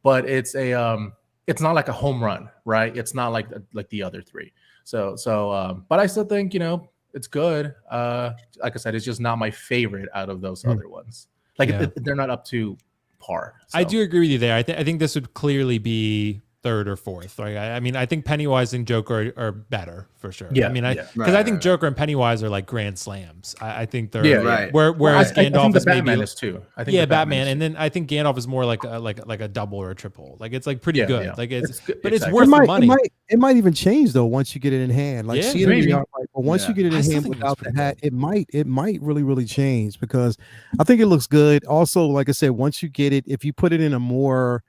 but it's not like a home run, right? It's not like the other three. But I still think, it's good. Like I said, it's just not my favorite out of those other ones. Like they're not up to par. I So. do agree with you there. I think this would clearly be third or fourth. Right? I mean, I think Pennywise and Joker are better for sure. Yeah, I mean, yeah. because I think Joker and Pennywise are like grand slams. I think they're right. Whereas I think Gandalf the is maybe Batman is too. I think the Batman, is and then I think Gandalf is more like a double or a triple. Like it's like pretty good. Yeah. Like it's good. but it's Exactly. worth the money. It might even change though once you get it in hand. Like Yeah, see it in maybe. the art, like, but once you get it I in still hand think it without looks the hat, it might really change because I think it looks good. Also, like I said, once you get it, if you put it in a more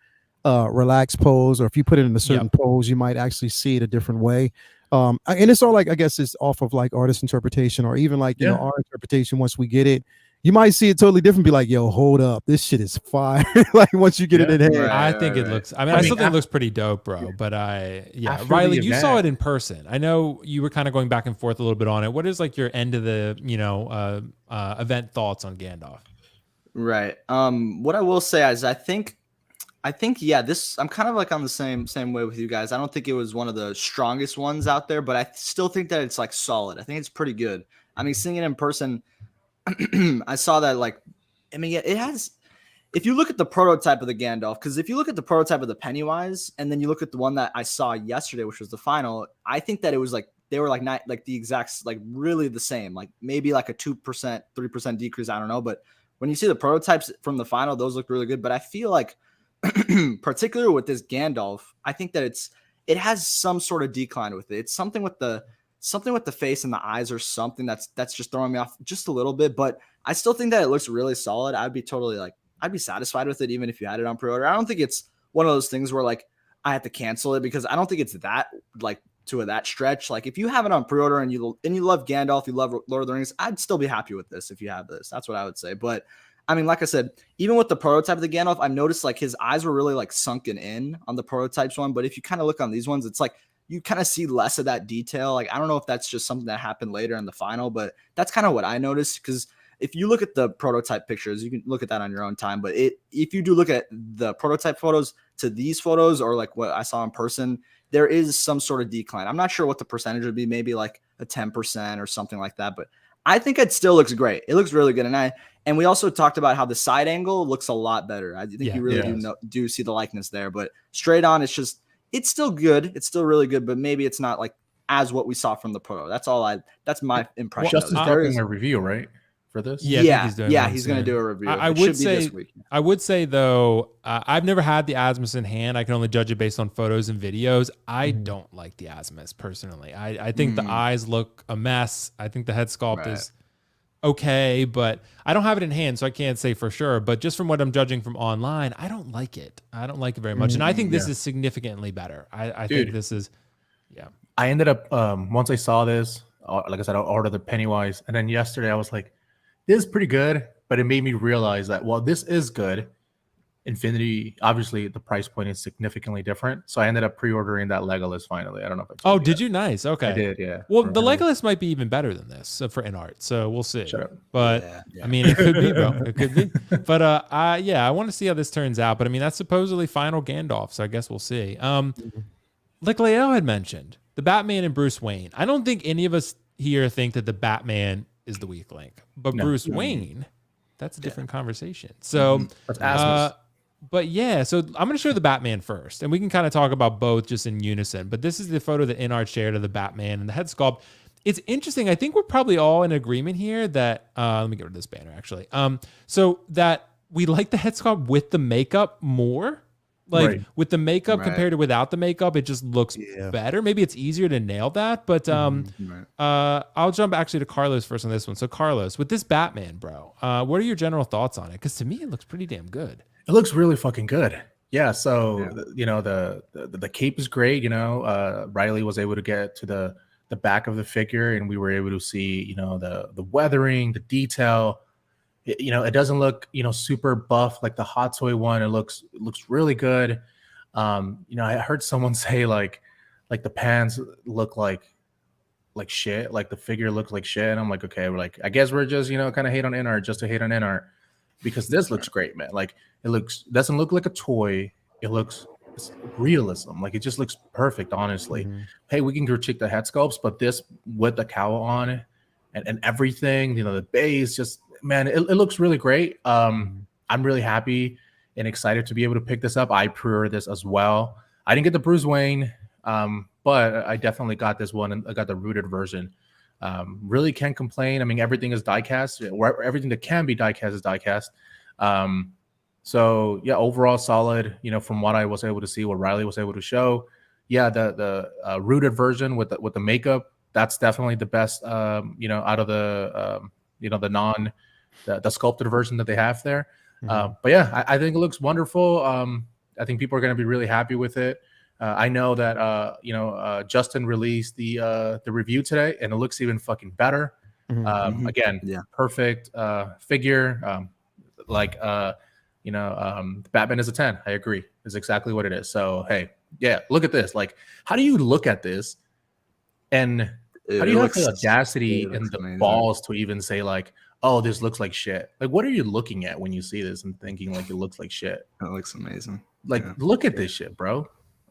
relaxed pose, or if you put it in a certain pose, you might actually see it a different way. And it's all like, I guess it's off of like artist interpretation, or even like you know our interpretation. Once we get it, you might see it totally different. Be like, yo, hold up, this shit is fire. Like once you get it in hand. I think it looks. I mean, I still think it looks pretty dope, bro. But Riley, you saw it in person. I know you were kind of going back and forth a little bit on it. What is like your end of the event thoughts on Gandalf? Right. What I will say is I think this I'm kind of like on the same way with you guys. I don't think it was one of the strongest ones out there, but I still think that it's like solid. I think it's pretty good. I mean, seeing it in person, I saw that like, I mean, it has, if you look at the prototype of the Gandalf, because if you look at the prototype of the Pennywise and then you look at the one that I saw yesterday, which was the final, I think that it was like, they were like not like the exact, like really the same, like maybe like a 2%, 3% decrease. I don't know. But when you see the prototypes from the final, those look really good. But I feel like, particularly with this Gandalf, I think that it has some sort of decline with it. It's something with the face and the eyes, or something that's just throwing me off just a little bit. But I still think that it looks really solid. I'd be satisfied with it even if you had it on pre-order. I don't think it's one of those things where like I have to cancel it, because I don't think it's that like to that stretch. Like if you have it on pre-order and you love Gandalf, you love Lord of the Rings, I'd still be happy with this if you have this. That's what I would say. But I mean, like I said, even with the prototype of the Gandalf, I've noticed like his eyes were really like sunken in on the prototypes one. But if you kind of look on these ones, it's like you kind of see less of that detail. Like, I don't know if that's just something that happened later in the final, but that's kind of what I noticed. Because if you look at the prototype pictures, you can look at that on your own time. But if you do look at the prototype photos to these photos, or like what I saw in person, there is some sort of decline. I'm not sure what the percentage would be, maybe like a 10% or something like that. But I think it still looks great. It looks really good. And we also talked about how the side angle looks a lot better. I think you really do see the likeness there. But straight on, it's still good. It's still really good, but maybe it's not like as what we saw from the pro. That's my impression. Justin's dropping a review, right? For this? Yeah, he's going to do a review. I would say though, I've never had the Asmus in hand. I can only judge it based on photos and videos. I don't like the Asmus personally. I think the eyes look a mess. I think the head sculpt is okay, but I don't have it in hand, so I can't say for sure. But just from what I'm judging from online, I don't like it. I don't like it very much. And I think this is significantly better. I think this is, I ended up, once I saw this, like I said, I ordered the Pennywise. And then yesterday I was like, this is pretty good. But it made me realize that, well, this is good. Infinity, obviously, the price point is significantly different. So I ended up pre-ordering that Legolas finally. I don't know if I told you did that. you? Nice. Okay. I did, yeah. Well, the Legolas might be even better than this for Inart. So we'll see. Shut up. But I mean, it could be, bro. It could be. But I want to see how this turns out. But I mean, that's supposedly final Gandalf. So I guess we'll see. Like Leo had mentioned, the Batman and Bruce Wayne. I don't think any of us here think that the Batman is the weak link. But Bruce Wayne, that's a different conversation. So that's Asmus. But yeah, so I'm going to show the Batman first, and we can kind of talk about both just in unison. But this is the photo that Inart shared of the Batman and the head sculpt. It's interesting. I think we're probably all in agreement here that let me get rid of this banner actually. So that we like the head sculpt with the makeup more. Like with the makeup compared to without the makeup, it just looks better. Maybe it's easier to nail that. But I'll jump actually to Carlos first on this one. So Carlos, with this Batman, bro, what are your general thoughts on it? Because to me, it looks pretty damn good. It looks really fucking good. Yeah. So, you know, the cape is great. You know, Riley was able to get to the back of the figure, and we were able to see, you know, the weathering, the detail. You know, it doesn't look, you know, super buff like the Hot Toy one. It looks really good. You know, I heard someone say like the pants look like shit, like the figure looks like shit. And I'm like, okay, we're like, I guess we're just, you know, kind of hate on Inart just to hate on Inart, because this looks great, man. Like it doesn't look like a toy. It looks realism. Like it just looks perfect, honestly. Hey, we can critique the head sculpts, but this with the cowl on it and everything, you know, the base, just man, it looks really great. I'm really happy and excited to be able to pick this up. I pre-ordered this as well. I didn't get the Bruce Wayne, but I definitely got this one, and I got the rooted version. Really can't complain. I mean, everything is die-cast. Everything that can be die-cast is die-cast. So yeah, overall solid. You know, from what I was able to see, what Riley was able to show, yeah, the rooted version with the makeup, that's definitely the best. You know, out of the the sculpted version that they have there. But yeah, I think it looks wonderful. I think people are going to be really happy with it. I know that Justin released the review today, and it looks even fucking better. Again, perfect figure. Batman is a 10. I agree. Is exactly what it is. So hey, yeah, look at this. Like, how do you look at this, and how do you have the audacity and the balls to even say like, oh, this looks like shit? Like, what are you looking at when you see this and thinking like it looks like shit? That looks amazing. Like, look at this shit, bro.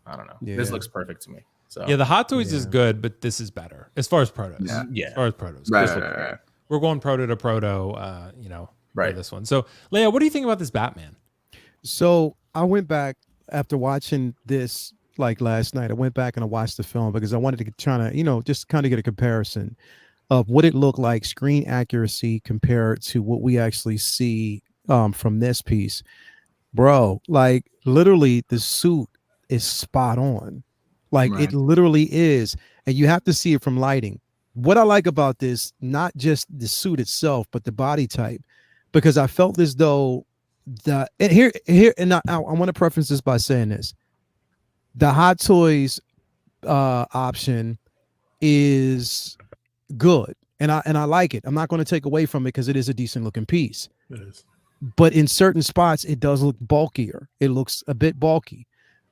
I don't know. This looks perfect to me. So yeah, the Hot Toys is good, but this is better as far as protos. Yeah. As far as protos. Right. We're going proto to proto, for this one. So Leia, what do you think about this Batman? So I went back after watching this like last night. I went back and I watched the film because I wanted to try to, just kind of get a comparison of what it looked like, screen accuracy compared to what we actually see from this piece. Bro, like literally the suit is spot on. Like it literally is. And you have to see it from lighting. What I like about this, not just the suit itself, but the body type, because I felt as though I want to preface this by saying this. The Hot Toys option is good. And I like it. I'm not going to take away from it because it is a decent looking piece. It is. But in certain spots, it does look bulkier. It looks a bit bulky.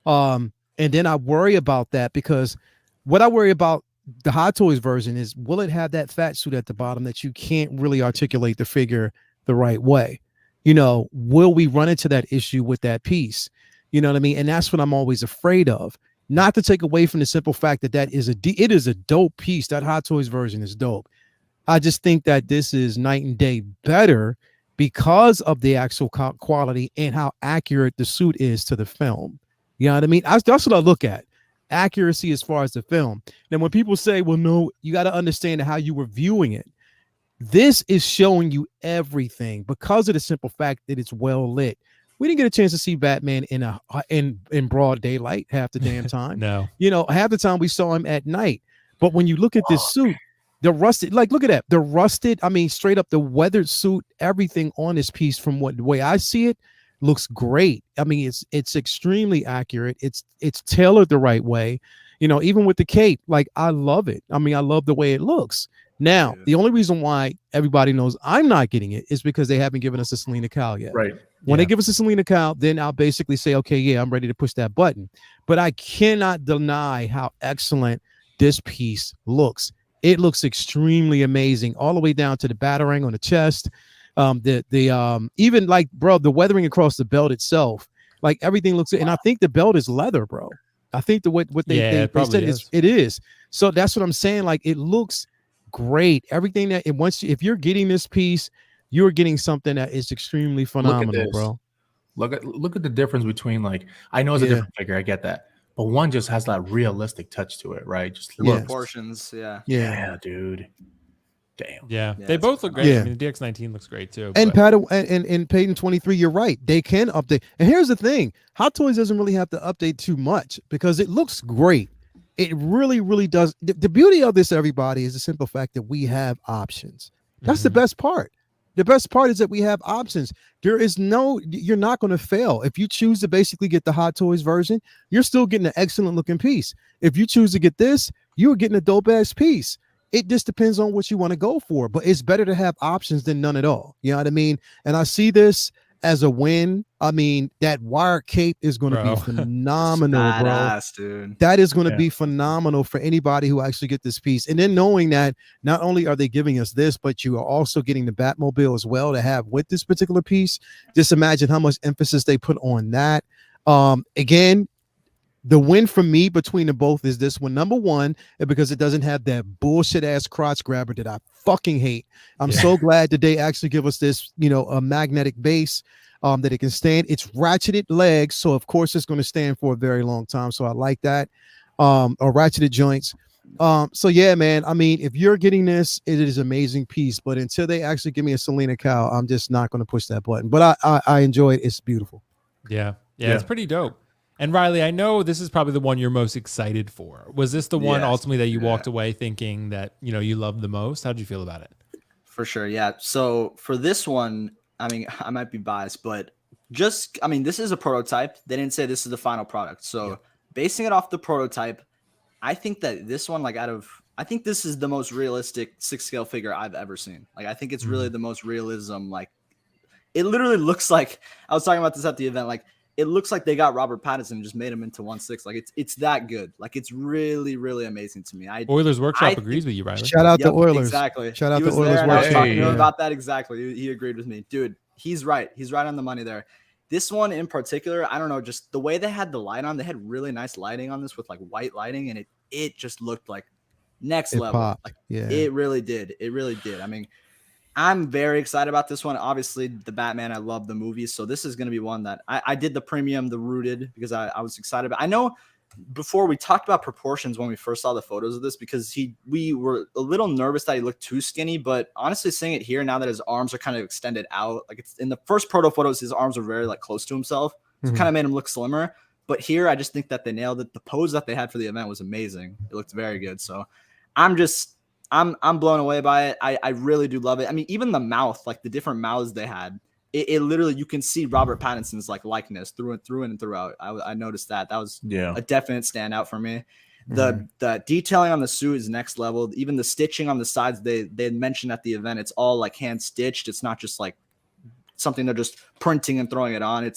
And then I worry about that because what I worry about the Hot Toys version is, will it have that fat suit at the bottom that you can't really articulate the figure the right way? Will we run into that issue with that piece? You know what I mean? And that's what I'm always afraid of. Not to take away from the simple fact that it is a dope piece. That Hot Toys version is dope. I just think that this is night and day better because of the actual quality and how accurate the suit is to the film. You know what I mean? That's what I look at. Accuracy as far as the film. Then when people say, well, no, you got to understand how you were viewing it. This is showing you everything because of the simple fact that it's well lit. We didn't get a chance to see Batman in broad daylight half the damn time. No. Half the time we saw him at night. But when you look at this suit, the rusted, like, look at that. The rusted, straight up the weathered suit, everything on this piece from the way I see it looks great. It's extremely accurate. It's tailored the right way. Even with the cape, like, I love it. I love the way it looks. Now, the only reason why everybody knows I'm not getting it is because they haven't given us a Selena Kyle yet. Right. When they give us a Selena Kyle, then I'll basically say, okay, yeah, I'm ready to push that button. But I cannot deny how excellent this piece looks. It looks extremely amazing, all the way down to the batarang on the chest. Even like, bro, the weathering across the belt itself, like everything looks, and I think the belt is leather, bro. I think what they said is it is. So that's what I'm saying. Like, it looks great. Everything that if you're getting this piece, you're getting something that is extremely phenomenal, bro. Look at the difference between, like, I know it's a different figure, I get that, but one just has that realistic touch to it, right? Just look. Proportions, yeah, dude. Damn. Yeah, they both look great. Yeah. The DX19 looks great too. And Payton 23, you're right. They can update. And here's the thing: Hot Toys doesn't really have to update too much because it looks great. It really, really does. The beauty of this, everybody, is the simple fact that we have options. That's the best part. The best part is that we have options. You're not going to fail. If you choose to basically get the Hot Toys version, you're still getting an excellent looking piece. If you choose to get this, you're getting a dope ass piece. It just depends on what you want to go for, but it's better to have options than none at all. You know what I mean? And I see this as a win. That wire cape is going to be phenomenal, badass, bro. Dude. That is going to be phenomenal for anybody who actually get this piece. And then knowing that not only are they giving us this, but you are also getting the Batmobile as well to have with this particular piece. Just imagine how much emphasis they put on that. Again, The win for me between them both is this one. Number one, because it doesn't have that bullshit ass crotch grabber that I fucking hate. I'm so glad that they actually give us this, a magnetic base that it can stand. It's ratcheted legs, so of course it's going to stand for a very long time. So I like that. Or ratcheted joints. So yeah, man. I mean, if you're getting this, it is an amazing piece. But until they actually give me a Selena cow, I'm just not going to push that button. But I enjoy it. It's beautiful. Yeah, it's pretty dope. And Riley, I know this is probably the one you're most excited for. Was this the one ultimately that you walked away thinking that, you loved the most? How'd you feel about it? For sure. Yeah. So for this one, I mean, I might be biased, but this is a prototype. They didn't say this is the final product. So basing it off the prototype, I think that this one, I think this is the most realistic 6-scale figure I've ever seen. Like, I think it's really the most realism. Like, it literally looks like, I was talking about this at the event, like, it looks like they got Robert Pattinson and just made him into 1/6. Like, it's that good. Like, it's really, really amazing to me. Oilers Workshop agrees with you, Riley. Shout out to Oilers. Exactly. Shout out to Oilers Workshop. I was talking to him about that exactly. He agreed with me. Dude, he's right. He's right on the money there. This one in particular, I don't know, just the way they had the light on, they had really nice lighting on this with like white lighting, and it just looked like next level. Popped. Like, yeah. It really did. It really did. I mean, I'm very excited about this one. Obviously, the Batman, I love the movies. So this is going to be one that I did the premium, the rooted, because I was excited. But I know before we talked about proportions when we first saw the photos of this, because we were a little nervous that he looked too skinny. But honestly, seeing it here now that his arms are kind of extended out, like it's in the first proto photos, his arms were very like close to himself. So it kind of made him look slimmer. But here, I just think that they nailed it. The pose that they had for the event was amazing. It looked very good. So I'm blown away by it. I really do love it. I mean, even the mouth, like the different mouths they had, it literally, you can see Robert Pattinson's like likeness through and throughout. I noticed that. That was a definite standout for me. The detailing on the suit is next level. Even the stitching on the sides, they had mentioned at the event, it's all like hand stitched. It's not just like something they're just printing and throwing it on.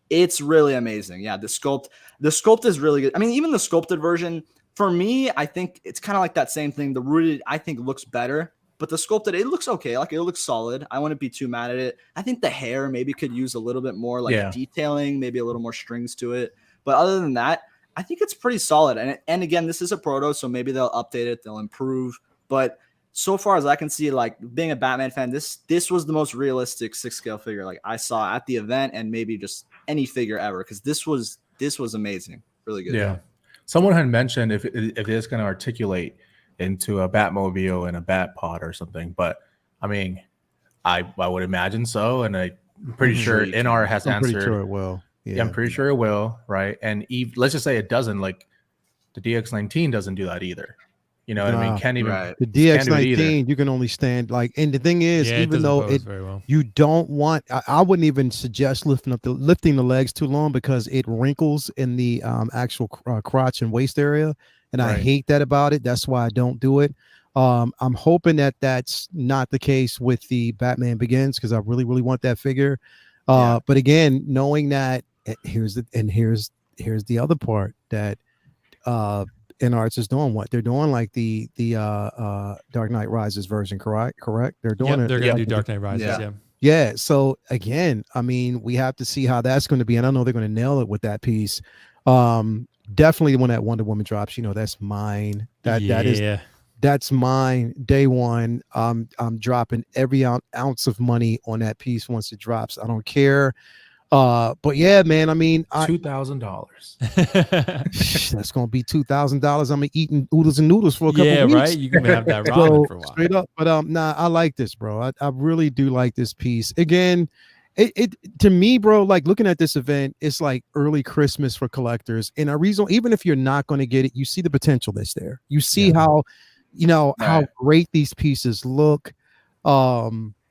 It's really amazing. Yeah, the sculpt is really good. I mean, even the sculpted version, for me, I think it's kind of like that same thing. The rooted, I think, looks better, but the sculpted, it looks okay. Like, it looks solid. I wouldn't be too mad at it. I think the hair maybe could use a little bit more like detailing, maybe a little more strings to it. But other than that, I think it's pretty solid. And again, this is a proto, so maybe they'll update it, they'll improve. But so far as I can see, like being a Batman fan, this was the most realistic 6-scale figure like I saw at the event, and maybe just any figure ever, because this was amazing, really good. Yeah. Someone had mentioned if it's going to articulate into a Batmobile and a Batpod or something, but I mean, I would imagine so, and I'm pretty sure Inart has answered. I'm pretty sure it will. Yeah, I'm pretty sure it will, right? And let's just say it doesn't. Like the DX19 doesn't do that either. You know what I mean? Can't even the DX19. You can only stand like, and the thing is, even though you don't want, I wouldn't even suggest lifting the legs too long, because it wrinkles in the actual crotch and waist area, and I hate that about it. That's why I don't do it. I'm hoping that that's not the case with the Batman Begins, because I really, really want that figure. But again, knowing that, here's the other part that Inart is doing what they're doing, like the Dark Knight Rises version, correct? They're doing it. They're gonna do Dark Knight Rises. Yeah. So again, I mean, we have to see how that's going to be, and I know they're going to nail it with that piece. Definitely when that Wonder Woman drops, that's mine. That's mine. Day one. I'm dropping every ounce of money on that piece once it drops. I don't care. But yeah, man, I mean, $2,000. That's gonna be $2,000. I'm eating oodles and noodles for a couple weeks. Right. You can have that ramen for a while. Straight up. But I like this, bro. I really do like this piece. Again, it to me, bro, like looking at this event, it's like early Christmas for collectors. And a reason, even if you're not going to get it, you see the potential that's there. You see how, how great these pieces look.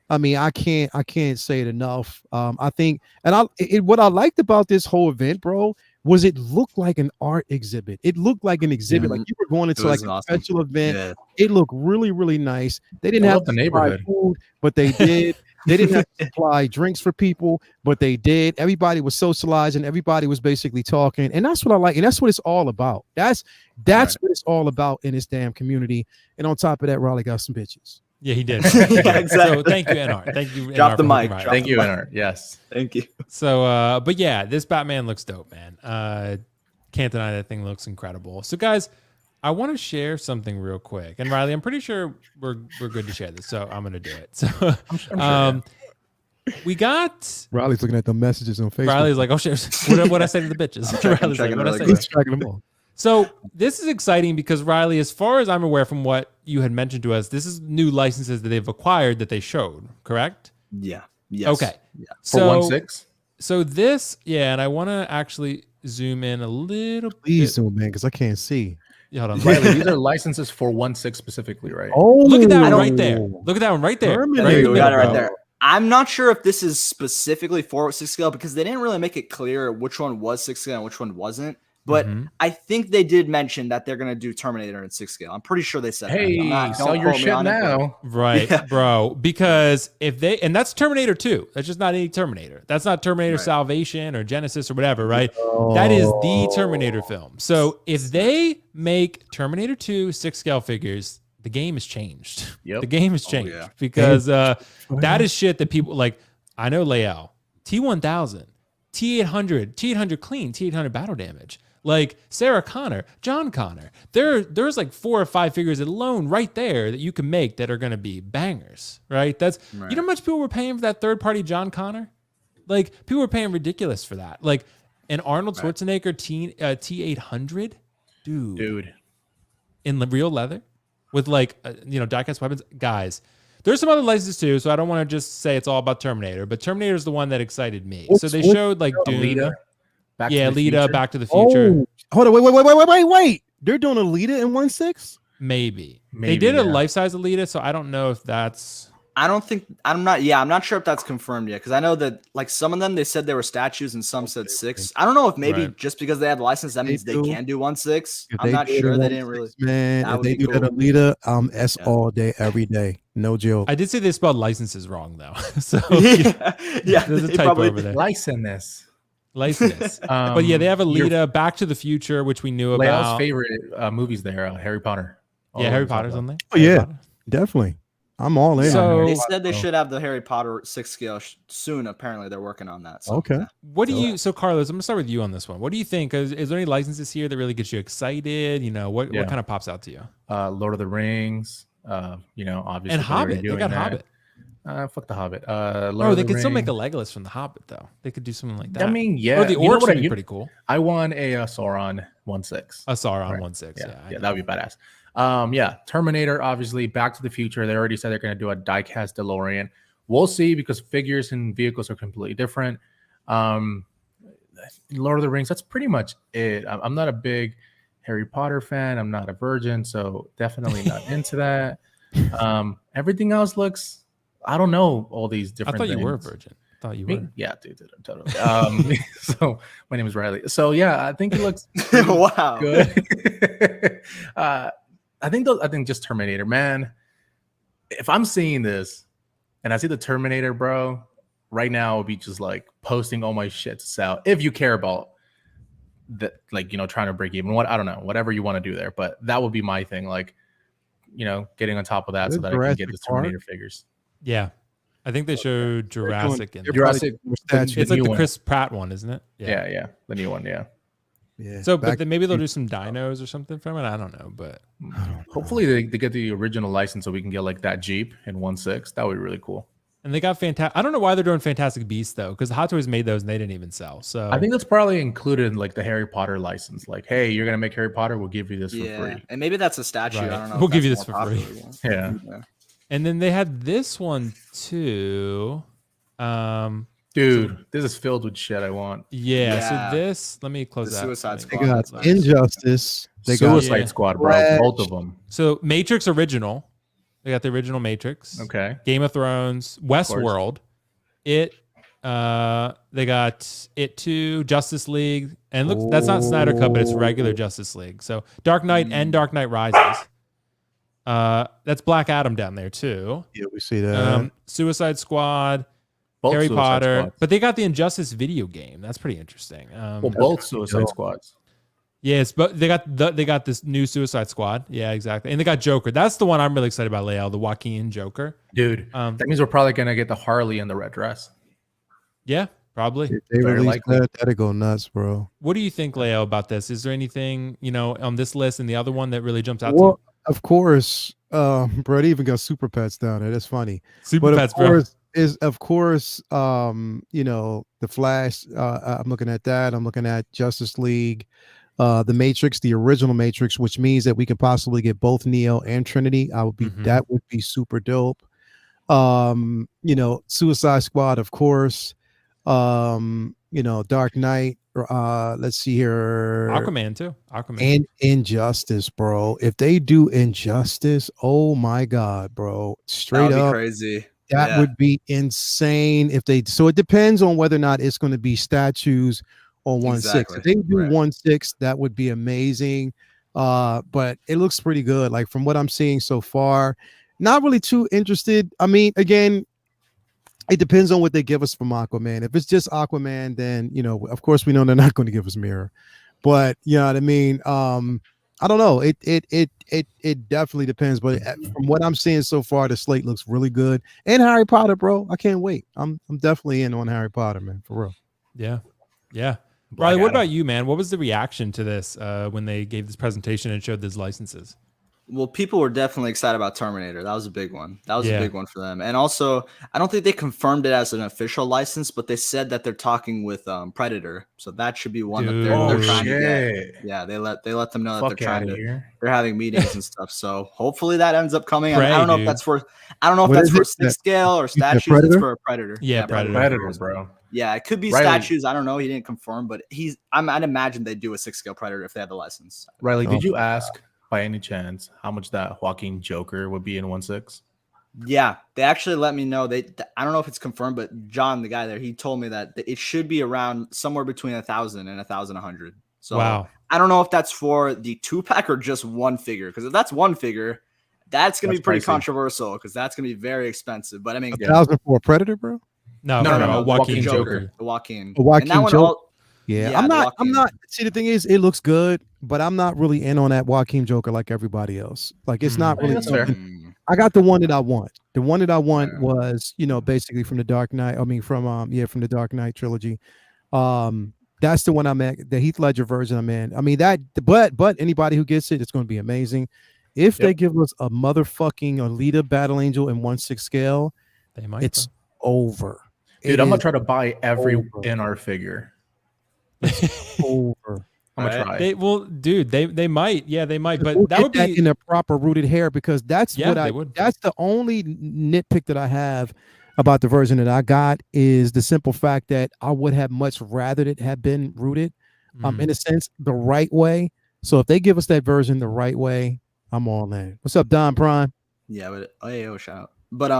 I mean, I can't say it enough. I think, and what I liked about this whole event, bro, was it looked like an art exhibit. It looked like an exhibit, like you were going into like a special event. Yeah. It looked really, really nice. They didn't have to supply food, but they did. They didn't have to supply drinks for people, but they did. Everybody was socializing. Everybody was basically talking, and that's what I like. And that's what it's all about. That's what it's all about in this damn community. And on top of that, Riley got some bitches. Yeah, he did. Exactly. So thank you, Inart. Thank you. Drop the mic. Thank you, Inart. Yes. Thank you. So, but yeah, this Batman looks dope, man. Can't deny that thing looks incredible. So guys, I want to share something real quick. And Riley, I'm pretty sure we're good to share this, so I'm gonna do it. So I'm sure, we got Riley's looking at the messages on Facebook. Riley's like, oh shit, what I say to the bitches? Riley's like, what I say? He's tracking them all. So this is exciting because Riley, as far as I'm aware from what you had mentioned to us, this is new licenses that they've acquired that they showed, correct? Yeah. Yes. Okay. Yeah. For So 1.6. So this, yeah, and I want to actually zoom in a little Please bit. zoom, man, because I can't see. Yeah, hold on. Riley, these are licenses for 1.6 specifically, right? Oh, Look at that one right there. Look at that one right there. Terminator. Right in the We got it middle, right bro. there. I'm not sure if this is specifically for 6 scale because they didn't really make it clear which one was 6 scale and which one wasn't. But Mhm. I think they did mention that they're going to do Terminator in 6 scale. I'm pretty sure they said Hey, that. I'm not- sell don't your quote me shit on it, but- now. Right, Yeah. bro. Because if they, and that's Terminator 2. That's just not any Terminator. That's not Terminator Right. Salvation or Genesis or whatever, right? That is the Terminator film. So if they make Terminator 2 6 scale figures, the game has changed. Yep. The game has changed yeah. because that is shit that people like. I know Lael, T1000, T800, T800 clean, T800 battle damage. Like Sarah Connor, John Connor. There's like 4 or 5 figures alone right there that you can make that are going to be bangers, right? That's Right. you know how much people were paying for that third party John Connor? Like people were paying ridiculous for that. Like an Arnold Schwarzenegger T800, dude, in real leather with like diecast weapons, guys. There's some other licenses too, so I don't want to just say it's all about Terminator, but Terminator is the one that excited me. So they showed like Doom, Alita, Back to the Alita, Future. Back to the Future. Oh, hold on, wait. They're doing Alita in 1.6? Maybe they Maybe, did a yeah. life size Alita, so I don't know if that's I'm not sure if that's confirmed yet because I know that like some of them they said they were statues and some said 6. I don't know if maybe Right. just because they have the license that means they do. can do 1.6. If I'm not do it sure in they 1.6, didn't really. Man, that if would they be do that cool. Alita, I'm S Yeah. all day, every day. No joke. I did say they spelled licenses wrong though, so yeah, there's a they typo probably- over there. License. License, but yeah, they have Alita, Back to the Future, which we knew Lael's about. favorite movies there, Harry Potter. Yeah, Harry Potter's on there. Oh, Harry yeah. Potter. Definitely. I'm all in. So- on They that. said they should have the Harry Potter 6 scale soon. Apparently, they're working on that. So, Okay. yeah. What do you? So Carlos, I'm gonna start with you on this one. What do you think? Is there any licenses here that really gets you excited? What Yeah. kind of pops out to you? Lord of the Rings. Obviously, And they're already Hobbit, they doing got that. Hobbit. Fuck the Hobbit. Oh, they could still make a Legolas from the Hobbit though. They could do something like that. I mean, yeah. or the you know orcs what would be you- pretty cool. I want a Sauron 1.6. A Sauron Right. 1.6. Yeah, Yeah, that would be badass. Yeah, Terminator, obviously, Back to the Future. They already said they're going to do a diecast DeLorean. We'll see because figures and vehicles are completely different. Lord of the Rings, that's pretty much it. I'm not a big Harry Potter fan. I'm not a virgin, so definitely not into that. Everything else looks, I don't know, all these I different thought you were a things. virgin. I thought you Me? were. Yeah, dude, totally. So my name is Riley. So yeah, I think it looks Wow. good. I think just Terminator, man. If I'm seeing this and I see the Terminator, bro, right now I'll be just like posting all my shit to sell. If you care about that, like, trying to break even, I don't know, whatever you want to do there, but that would be my thing. Like, getting on top of that so that I can get the Jurassic Park. Terminator figures. Yeah, I think they showed Jurassic in They're there. probably Jurassic- doing statues. It's like new the one. Chris Pratt one, isn't it? Yeah, the new one, yeah. Yeah. So, but Back- then maybe they'll do some dinos or something from it. I don't know, but Hopefully they get the original license so we can get like that Jeep in 1.6. That would be really cool. and they got fantastic. I don't know why they're doing Fantastic Beasts though, because Hot Toys made those and they didn't even sell. So I think that's probably included in like the Harry Potter license. Like, hey, you're gonna make Harry Potter, we'll give you this for Yeah, free. and maybe that's a statue. Right. I don't know. We'll if give you that's this more for free. popular. Yeah. Yeah. and then they had this one too. Dude, this is filled with shit I want. Yeah. Yeah. So this, let me close The that. Suicide Let me Squad. They got close that. Injustice. They got Suicide Yeah. Squad, bro. Flash. Both of them. So Matrix original, they got the original Matrix. Okay. Game of Thrones, Westworld, It. They got It 2, Justice League, and looks that's not Snyder Cut, but it's regular Justice League. So Dark Knight and Dark Knight Rises. That's Black Adam down there too. Yeah, we see that. Suicide Squad, Both Harry Suicide Potter, Squads. but they got the Injustice video game. That's pretty interesting. Well, both Suicide dope. Squads. Yes, but they got this new Suicide Squad. Yeah, exactly. And they got Joker. That's the one I'm really excited about, Lael, the Joaquin Joker. Dude, that means we're probably gonna get the Harley in the red dress. Yeah, Probably. If they Very release likely. that, that'd go nuts, bro. What do you think, Leo, about this? Is there anything, on this list and the other one that really jumps out to Well, you? of course, bro. They even got super pets down there. That's funny. Super But of Pets, bro. course, the Flash. I'm looking at that. I'm looking at Justice League, the Matrix, the original Matrix, which means that we could possibly get both Neo and Trinity. That would be super dope. Suicide Squad, of course. Dark Knight. Let's see here. Aquaman too. Aquaman. And Injustice, bro. If they do Injustice, oh my god, bro. Straight That would up, be crazy. that would be insane if they. So it depends on whether or not it's going to be statues or 1/6. Exactly. If they do Right. 1/6, that would be amazing. But it looks pretty good. Like from what I'm seeing so far, not really too interested. I mean, again, it depends on what they give us from Aquaman. If it's just Aquaman, then of course we know they're not going to give us Mirror. But you know what I mean. I don't know. It definitely depends. But from what I'm seeing so far, the slate looks really good. And Harry Potter, bro. I can't wait. I'm definitely in on Harry Potter, man. For real. Yeah. Yeah. Black Riley, what Adam. about you, man? What was the reaction to this when they gave this presentation and showed these licenses? Well, people were definitely excited about Terminator. That was a big one. That was Yeah. a big one for them. And also, I don't think they confirmed it as an official license, but they said that they're talking with Predator. So that should be one that they're Oh trying to get. shit! Yeah, they let them know that Fuck they're out trying of to. here. They're having meetings and stuff. So hopefully that ends up coming. I Prey, don't know dude. if that's for. I don't know if What that's is for it? 6 scale or said statues. It's Predator? for a Predator. Yeah, Predator. Predators, bro. Yeah, it could be Riley. statues. I don't know. He didn't confirm, but I'd imagine they'd do a 6 scale Predator if they had the license. Riley, did Oh you my ask by any chance how much that Joaquin Joker would be in 1/6? Yeah, they actually let me know. I don't know if it's confirmed, but John, the guy there, he told me that it should be around somewhere between 1,000 and 1,100. So Wow. I don't know if that's for the 2-pack or just one figure. Because if that's one figure, that's gonna That's be pretty pricey. controversial because that's gonna be very expensive. But I mean, 1,000 for a Predator, bro. No, No, no, no, Joaquin Joaquin Joker. the Joaquin. A Joaquin and that one Joker. Yeah, Yeah, I'm the not. Joaquin. I'm not. See, the thing is, it looks good, but I'm not really in on that Joaquin Joker like everybody else. Like, it's not Yeah, really. that's fair. Mm, I got the one that I want. The one that I want Yeah. was, basically from the Dark Knight. I mean, from the Dark Knight trilogy. That's the one I'm at. The Heath Ledger version I'm in. I mean but anybody who gets it, it's going to be amazing. If they Yep. give us a motherfucking Alita Battle Angel in 1/6 scale, They might. it's bro. over. Dude, It I'm gonna is try to buy every over. NR figure. over. I'm gonna Right. try. Dude, they might. Yeah, they might. But We'll that get would that be in a proper rooted hair, because that's Yeah, what they would. that's the only nitpick that I have about the version that I got, is the simple fact that I would have much rather it had been rooted in a sense the right way. So if they give us that version the right way, I'm all in. What's up, Don Prime? Yeah, but shout out. But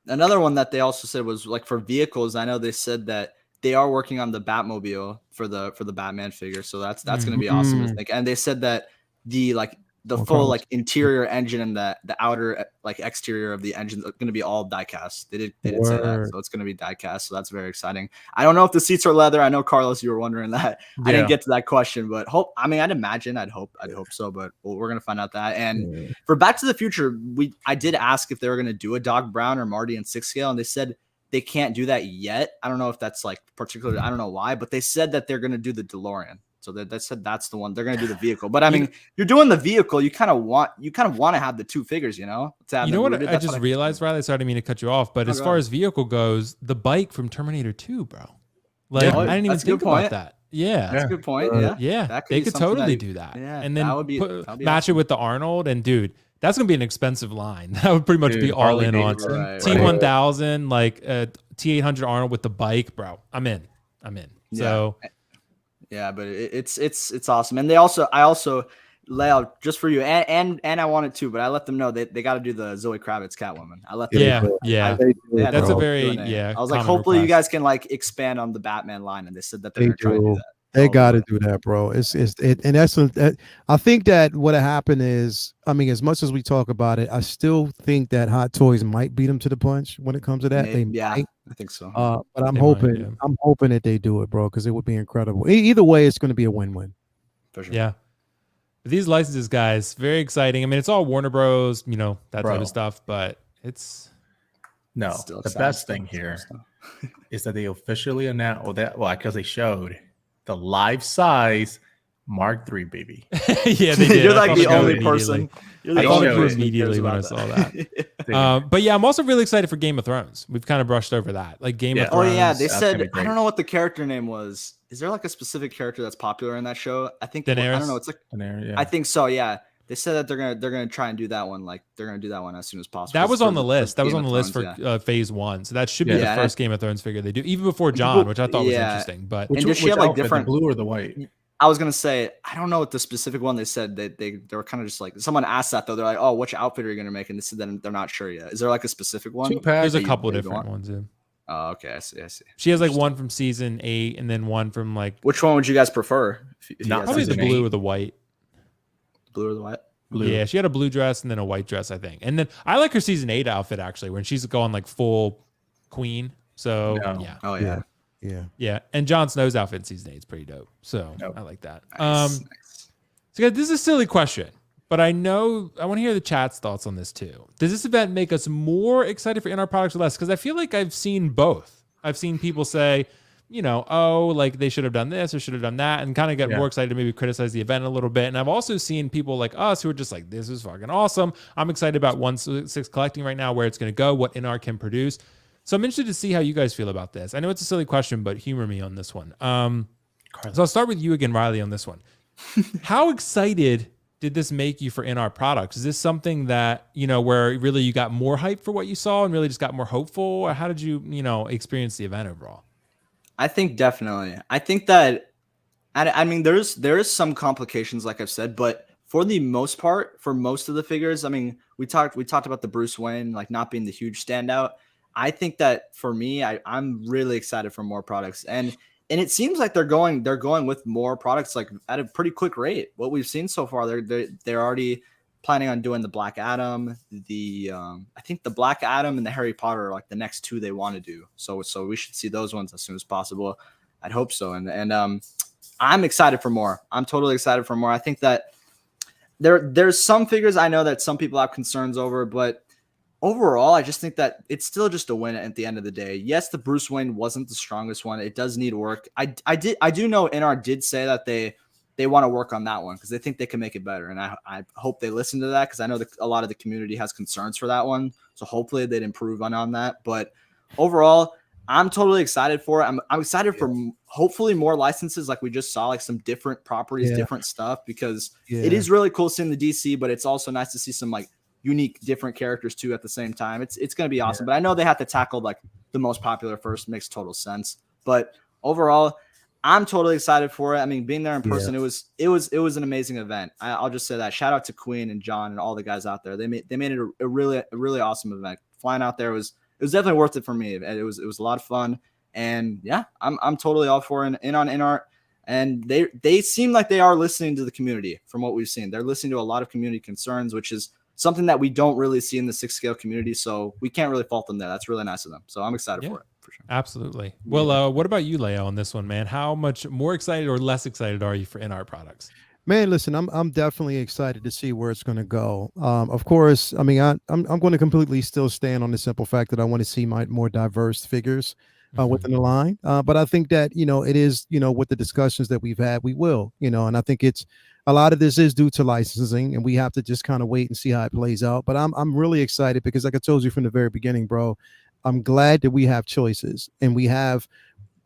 another one that they also said was like for vehicles. I know they said that they are working on the Batmobile for the Batman figure, so that's gonna be awesome. Mhm. And they said that the Well, full Carlos. interior engine and the outer exterior of the engine are going to be all die cast. They did say that, Word. so it's going to be die cast. So that's very exciting. I don't know if the seats are leather. I know, Carlos, you were wondering that. I didn't get to that question, but I'd imagine, I'd hope so, but we're going to find out that. And for Back to the Future, I did ask if they were going to do a Doc Brown or Marty in 6 scale, and they said they can't do that yet. I don't know if that's particularly, I don't know why, but they said that they're going to do the DeLorean. So they said that's the one they're going to do the vehicle. But I mean, you're doing the vehicle, you kind of want to have the two figures, to have you know what rooted. I That's just realized, Riley? Sorry, I didn't mean to cut you off, but as go far ahead. as vehicle goes, the bike from Terminator 2, bro. Like, Yeah, I didn't even that's a good think about point. that. Yeah. That's a good point. Yeah, That they be could something totally that- do that. Yeah, And then that would be match it with the Arnold. And dude, that's going to be an expensive line. That would pretty much be all Harley in on Davidson. Right, T1000, like T800 Arnold with the bike, bro. I'm in. So Yeah, but it's awesome. And I also lay out just for you, and I wanted to, but I let them know they got to do the Zoe Kravitz Catwoman. I let them know. yeah. They do, Yeah, That's a bro. very I was like, common hopefully you request. guys can expand on the Batman line, and they said that they're They going to try to do do. that. They Oh, got to Lord. do that, bro. And that's I think that what happened is, I mean, as much as we talk about it, I still think that Hot Toys might beat them to the punch when it comes to that. They Yeah, might. I think so. But I'm They hoping, might, yeah. I'm hoping that they do it, bro, because it would be incredible. Either way, it's going to be a win-win. For sure. Yeah. But these licenses, guys, very exciting. I mean, it's all Warner Bros, that type Bro. of stuff, but it's No, Still the exciting best stuff, thing here is that they officially announced, because they showed the life-size Mark III, baby. Yeah, they did. You're I like thought the it only immediately. person. You're I the thought only of you person who cares immediately when I about saw that. But yeah, I'm also really excited for Game of Thrones. We've kind of brushed over that. Like Game of Oh Thrones. yeah, they That's gonna be said I great. don't know what the character name was. Is there like a specific character that's popular in that show? I think I Daenerys? don't know. It's like Yeah. I think so. Yeah, they said that they're gonna try and do that one. Like they're gonna do that one as soon as possible. That was for on the list. That was Game on the of list Thrones, for phase 1. So that should be the Yeah. first Game of Thrones figure they do, even before John, which I thought was Yeah. interesting. But And does she have, like, outfit, different- the blue or the white? I was gonna say I don't know what the specific one they said that they were kind of just like someone asked that though. They're like, oh, which outfit are you gonna make? And they said that they're not sure yet. Is there like a specific one? 2-pack. there's a that you- couple that you different want? ones. Yeah. Oh, okay, I see. She has like one from season 8 and then one from like Which one would you guys prefer? If you Not guys probably had the to- season blue 8. or the white. blue or the white? Blue. Yeah, she had a blue dress and then a white dress, I think. And then I like her season 8 outfit actually, when she's going like full queen. So No. yeah. Oh yeah. Yeah. And Jon Snow's outfit in season 8 is pretty dope. So Dope. I like that. Nice, nice. So guys, this is a silly question, but I know I want to hear the chat's thoughts on this too. Does this event make us more excited for in-art products or less? Because I feel like I've seen both. I've seen people say, you know, oh, like they should have done this or should have done that, and kind of get more excited to maybe criticize the event a little bit. And I've also seen people like us who are just like, this is fucking awesome. I'm excited about 1/6 collecting right now, where it's going to go, what in-art can produce. So I'm interested to see how you guys feel about this. I know it's a silly question, but humor me on this one. So I'll start with you again, Riley, on this one. How excited did this make you for in-art products? Is this something that, you know, where really you got more hype for what you saw and really just got more hopeful? Or how did you, you know, experience the event overall? I think definitely. I think that, I mean, there is some complications, like I've said, but for the most part, for most of the figures, I mean, we talked about the Bruce Wayne like not being the huge standout. I think that for me, I'm really excited for more products, and it seems like they're going with more products like at a pretty quick rate. What we've seen so far, they're already planning on doing the Black Adam, I think the Black Adam and the Harry Potter are like the next two they want to do. So we should see those ones as soon as possible. I'd hope so. And I'm excited for more. I'm totally excited for more. I think that there's some figures I know that some people have concerns over, but overall, I just think that it's still just a win at the end of the day. Yes, the Bruce Wayne wasn't the strongest one. It does need work. I do know NR did say that they want to work on that one because they think they can make it better. And I hope they listen to that because I know a lot of the community has concerns for that one. So hopefully they'd improve on that. But overall, I'm totally excited for it. I'm excited for hopefully more licenses like we just saw, like some different properties, different stuff, because it is really cool seeing the DC, but it's also nice to see some like unique different characters too at the same time. It's going to be awesome. But I know they have to tackle like the most popular first. Makes total sense. But overall, I'm totally excited for it. I mean, being there in person, it was an amazing event. I'll just say that. Shout out to Queen and John and all the guys out there. They made it a really awesome event. Flying out there was definitely worth it for me. It was a lot of fun. And yeah, I'm totally all for in on InArt. And they seem like they are listening to the community from what we've seen. They're listening to a lot of community concerns, which is something that we don't really see in the 6-scale community. So we can't really fault them there. That's really nice of them. So I'm excited for it. For sure. Absolutely. Well, what about you, Leo, on this one, man? How much more excited or less excited are you for in-art products? Man, listen, I'm definitely excited to see where it's going to go. Of course, I mean, I'm going to completely still stand on the simple fact that I want to see more diverse figures within the line. But I think that, you know, it is, you know, with the discussions that we've had, we will, you know, and I think a lot of this is due to licensing, and we have to just kind of wait and see how it plays out. But I'm really excited because, like I told you from the very beginning, bro, I'm glad that we have choices and we have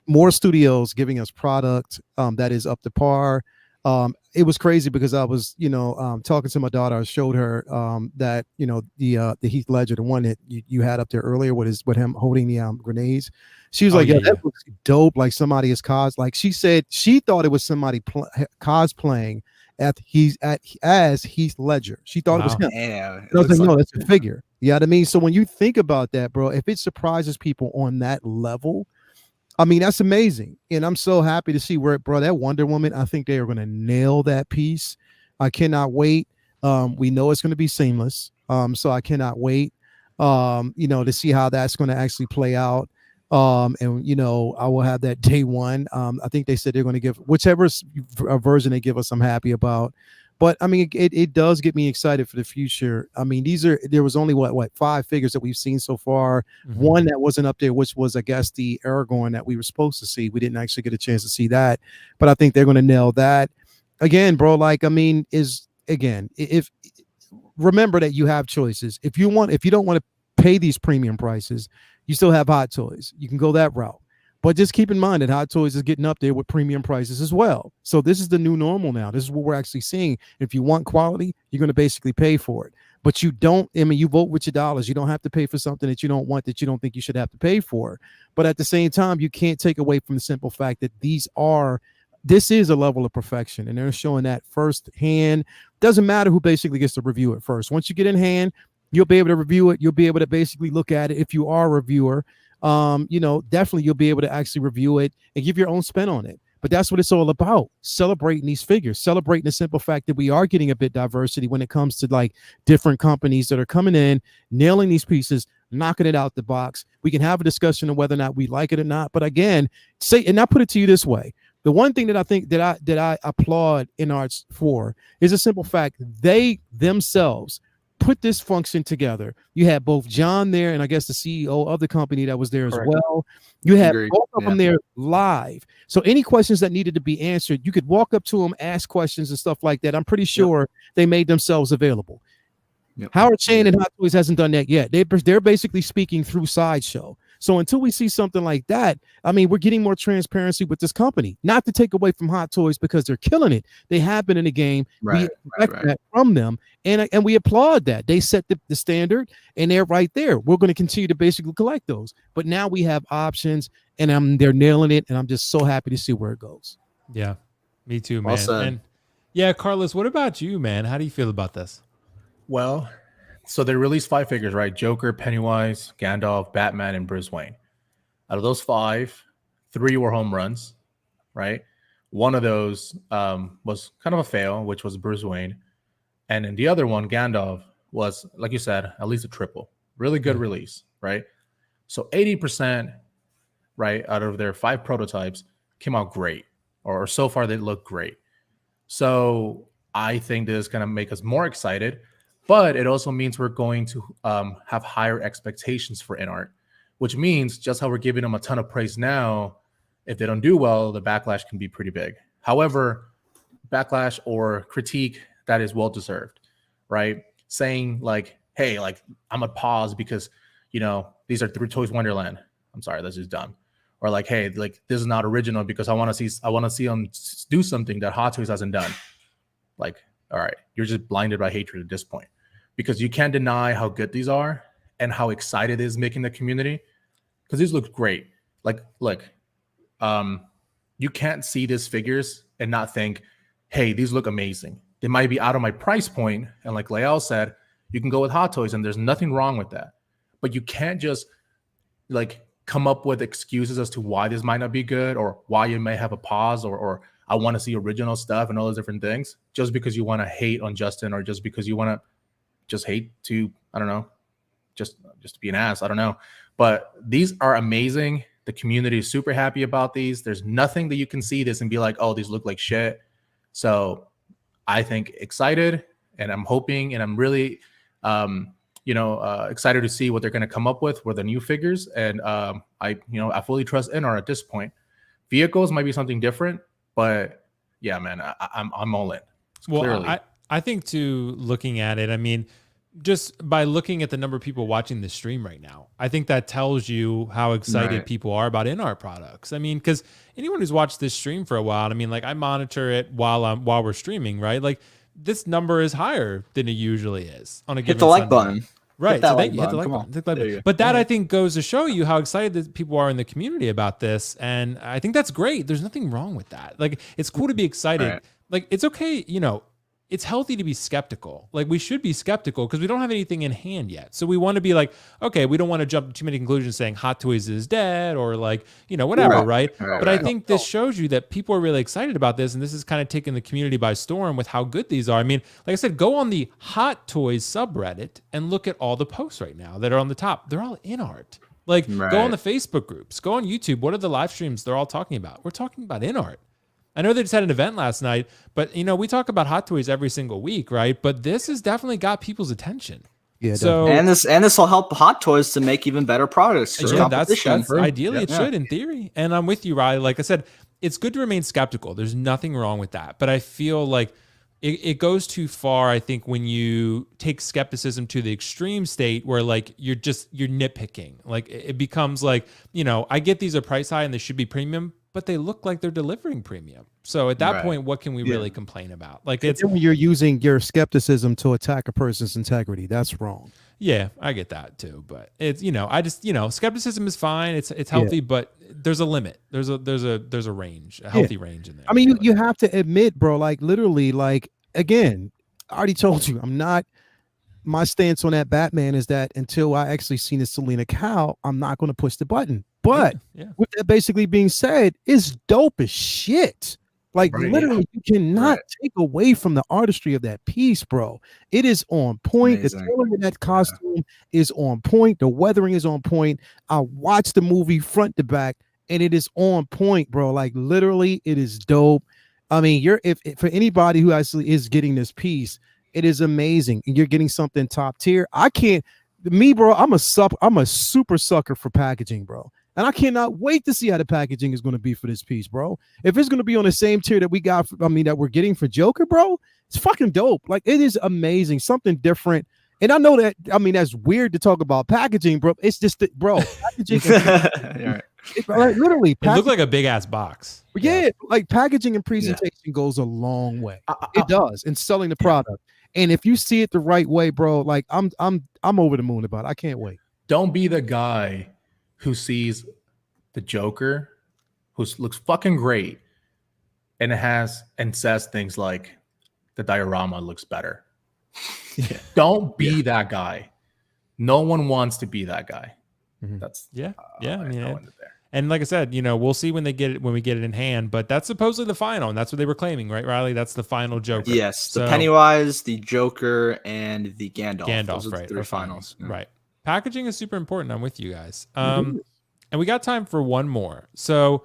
more studios giving us product that is up to par. It was crazy because I was, you know, talking to my daughter. I showed her that, you know, the Heath Ledger, the one that you had up there earlier with him holding the grenades. She was like, that looks dope. Like somebody is like she said she thought it was somebody cosplaying as Heath Ledger. She thought it was him. Yeah, I was like, no, that's a figure. You know what I mean? So when you think about that, bro, if it surprises people on that level, I mean, that's amazing. And I'm so happy to see where, bro, that Wonder Woman, I think they are going to nail that piece. I cannot wait. We know it's going to be seamless. So I cannot wait, you know, to see how that's going to actually play out. And, you know, I will have that day one. I think they said they're going to give whichever version they give us, I'm happy about. But I mean, it does get me excited for the future. I mean, there was only what 5 figures that we've seen so far. Mm-hmm. One that wasn't up there, which was, I guess, the Aragorn that we were supposed to see. We didn't actually get a chance to see that, but I think they're going to nail that. Again, bro, like, I mean, if remember that you have choices. If you don't want to pay these premium prices, you still have Hot Toys. You can go that route. But just keep in mind that Hot Toys is getting up there with premium prices as well. So this is the new normal now. This is what we're actually seeing. If you want quality, you're going to basically pay for it. But you don't, I mean, you vote with your dollars. You don't have to pay for something that you don't want, that you don't think you should have to pay for. But at the same time, you can't take away from the simple fact that this is a level of perfection. And they're showing that firsthand. Doesn't matter who basically gets to review it first. Once you get in hand, you'll be able to review it. You'll be able to basically look at it if you are a reviewer. Definitely you'll be able to actually review it and give your own spin on it. But that's what it's all about, celebrating these figures, celebrating the simple fact that we are getting a bit diversity when it comes to like different companies that are coming in, nailing these pieces, knocking it out the box. We can have a discussion on whether or not we like it or not. But again, and I put it to you this way. The one thing that I think that I applaud Inart for is a simple fact. They themselves put this function together. You had both John there and I guess the CEO of the company that was there as well. You had both of them there live. So any questions that needed to be answered, you could walk up to them, ask questions and stuff like that. I'm pretty sure they made themselves available. Howard Chan and Hot Toys hasn't done that yet. They're basically speaking through Sideshow. So until we see something like that, I mean, we're getting more transparency with this company. Not to take away from Hot Toys because they're killing it. They have been in the game. We expect that from them, and we applaud that. They set the standard, and they're right there. We're going to continue to basically collect those. But now we have options, and they're nailing it, and I'm just so happy to see where it goes. Yeah, me too, man. And yeah, Carlos, what about you, man? How do you feel about this? Well, so they released 5 figures, right? Joker, Pennywise, Gandalf, Batman, and Bruce Wayne. Out of those 5, 3 were home runs, right? One of those was kind of a fail, which was Bruce Wayne. And then the other one, Gandalf, was, like you said, at least a triple. Really good release, right? So 80%, right, out of their 5 prototypes came out great. Or so far, they look great. So I think this is going to make us more excited. But it also means we're going to have higher expectations for Inart, which means just how we're giving them a ton of praise now, if they don't do well, the backlash can be pretty big. However, backlash or critique that is well-deserved, right? Saying like, hey, like I'm gonna pause because, these are through Toys Wonderland. I'm sorry, that's just dumb. Or like, hey, like this is not original because I want to see them do something that Hot Toys hasn't done. Like, all right, you're just blinded by hatred at this point. Because you can't deny how good these are and how excited it is making the community. Because these look great. Like, look, you can't see these figures and not think, hey, these look amazing. They might be out of my price point. And like Lael said, you can go with Hot Toys and there's nothing wrong with that. But you can't just like come up with excuses as to why this might not be good or why you may have a pause or I want to see original stuff and all those different things just because you want to hate on Justin or just because you want to just hate to, I don't know, just to be an ass. I don't know. But these are amazing. The community is super happy about these. There's nothing that you can see this and be like, oh, these look like shit. So I think excited and I'm hoping and I'm really, excited to see what they're going to come up with the new figures. And I fully trust Inart at this point. Vehicles might be something different, but yeah, man, I'm all in. Well, clearly. I think too, looking at it, I mean, just by looking at the number of people watching the stream right now, I think that tells you how excited people are about Inart products. I mean, because anyone who's watched this stream for a while, I mean, like I monitor it while we're streaming, right? Like this number is higher than it usually is on a given Hit the like Sunday. button. Right. So hit the like button. But that I think goes to show you how excited that people are in the community about this. And I think that's great. There's nothing wrong with that. Like it's cool to be excited. Right. Like it's okay, it's healthy to be skeptical. Like we should be skeptical because we don't have anything in hand yet. So we want to be like, okay, we don't want to jump to too many conclusions saying Hot Toys is dead or like, whatever, right? But I think this shows you that people are really excited about this and this is kind of taking the community by storm with how good these are. I mean, like I said, go on the Hot Toys subreddit and look at all the posts right now that are on the top. They're all Inart. Like go on the Facebook groups, go on YouTube. What are the live streams they're all talking about? We're talking about Inart. I know they just had an event last night, but we talk about Hot Toys every single week, right? But this has definitely got people's attention. Yeah, so and this will help Hot Toys to make even better products. Yeah, that's ideally it should in theory. And I'm with you, Riley. Like I said, it's good to remain skeptical. There's nothing wrong with that. But I feel like it goes too far, I think, when you take skepticism to the extreme state where like you're nitpicking. Like it becomes like, I get these are price high and they should be premium, but they look like they're delivering premium. So at that point, what can we really complain about? Like it's when you're using your skepticism to attack a person's integrity, that's wrong. Yeah, I get that too, but it's I just skepticism is fine. It's healthy, but there's a limit. There's a range, a healthy range in there. I mean, you have to admit, bro. Like literally, like again, I already told you, I'm not. My stance on that Batman is that until I actually seen the Selena cow, I'm not going to push the button. But with that basically being said, it's dope as shit. Like literally, you cannot take away from the artistry of that piece, bro. It is on point. Amazing. The tailoring of that costume is on point. The weathering is on point. I watched the movie front to back, and it is on point, bro. Like literally, it is dope. I mean, if for anybody who actually is getting this piece, it is amazing, and you're getting something top tier. Bro. I'm a super sucker for packaging, bro. And I cannot wait to see how the packaging is going to be for this piece, bro. If it's going to be on the same tier that we got, that we're getting for Joker, bro, it's fucking dope. Like, it is amazing, something different. And I know that, that's weird to talk about packaging, bro. It's just, bro, packaging. Like, literally, it looked like a big ass box. Yeah, like packaging and presentation goes a long way. It does in selling the product. And if you see it the right way, bro, like I'm over the moon about it. I can't wait. Don't be the guy who sees the Joker, who looks fucking great, and says things like the diorama looks better. Don't be that guy. No one wants to be that guy. That's I mean, and like I said, we'll see when we get it in hand, but that's supposedly the final, and that's what they were claiming, right, Riley? That's the final Joker. Yes, the Pennywise, the Joker, and the Gandalf. Those are the three finals. Right. Packaging is super important. I'm with you guys. And we got time for one more. So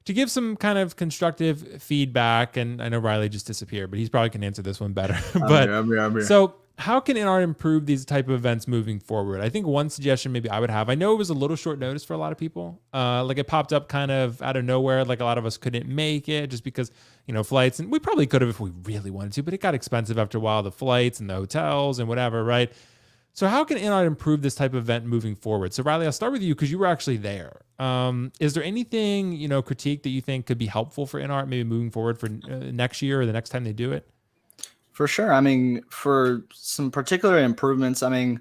to give some kind of constructive feedback, and I know Riley just disappeared, but he's probably can answer this one better. I'm here. So how can Inart improve these type of events moving forward? I think one suggestion maybe I would have, I know it was a little short notice for a lot of people. Like it popped up kind of out of nowhere. Like a lot of us couldn't make it just because, flights, and we probably could have if we really wanted to, but it got expensive after a while, the flights and the hotels and whatever, right? So how can Inart improve this type of event moving forward? So Riley, I'll start with you because you were actually there. Is there anything, critique that you think could be helpful for Inart maybe moving forward for next year or the next time they do it? For sure. I mean, for some particular improvements, I mean,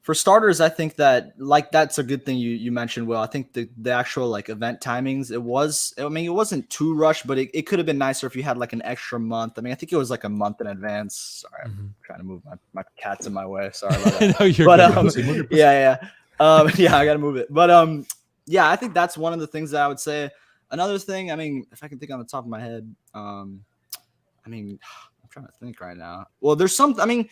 for starters, I think that that's a good thing you mentioned, Will. I think the actual event timings, it wasn't too rushed, but it could have been nicer if you had like an extra month. I mean, I think it was like a month in advance. Sorry, I'm trying to move my cat's in my way. Sorry about that. No, you're good. Yeah. I got to move it. But I think that's one of the things that I would say. Another thing, I mean, if I can think on the top of my head, I'm trying to think right now. Well, there's some, I mean,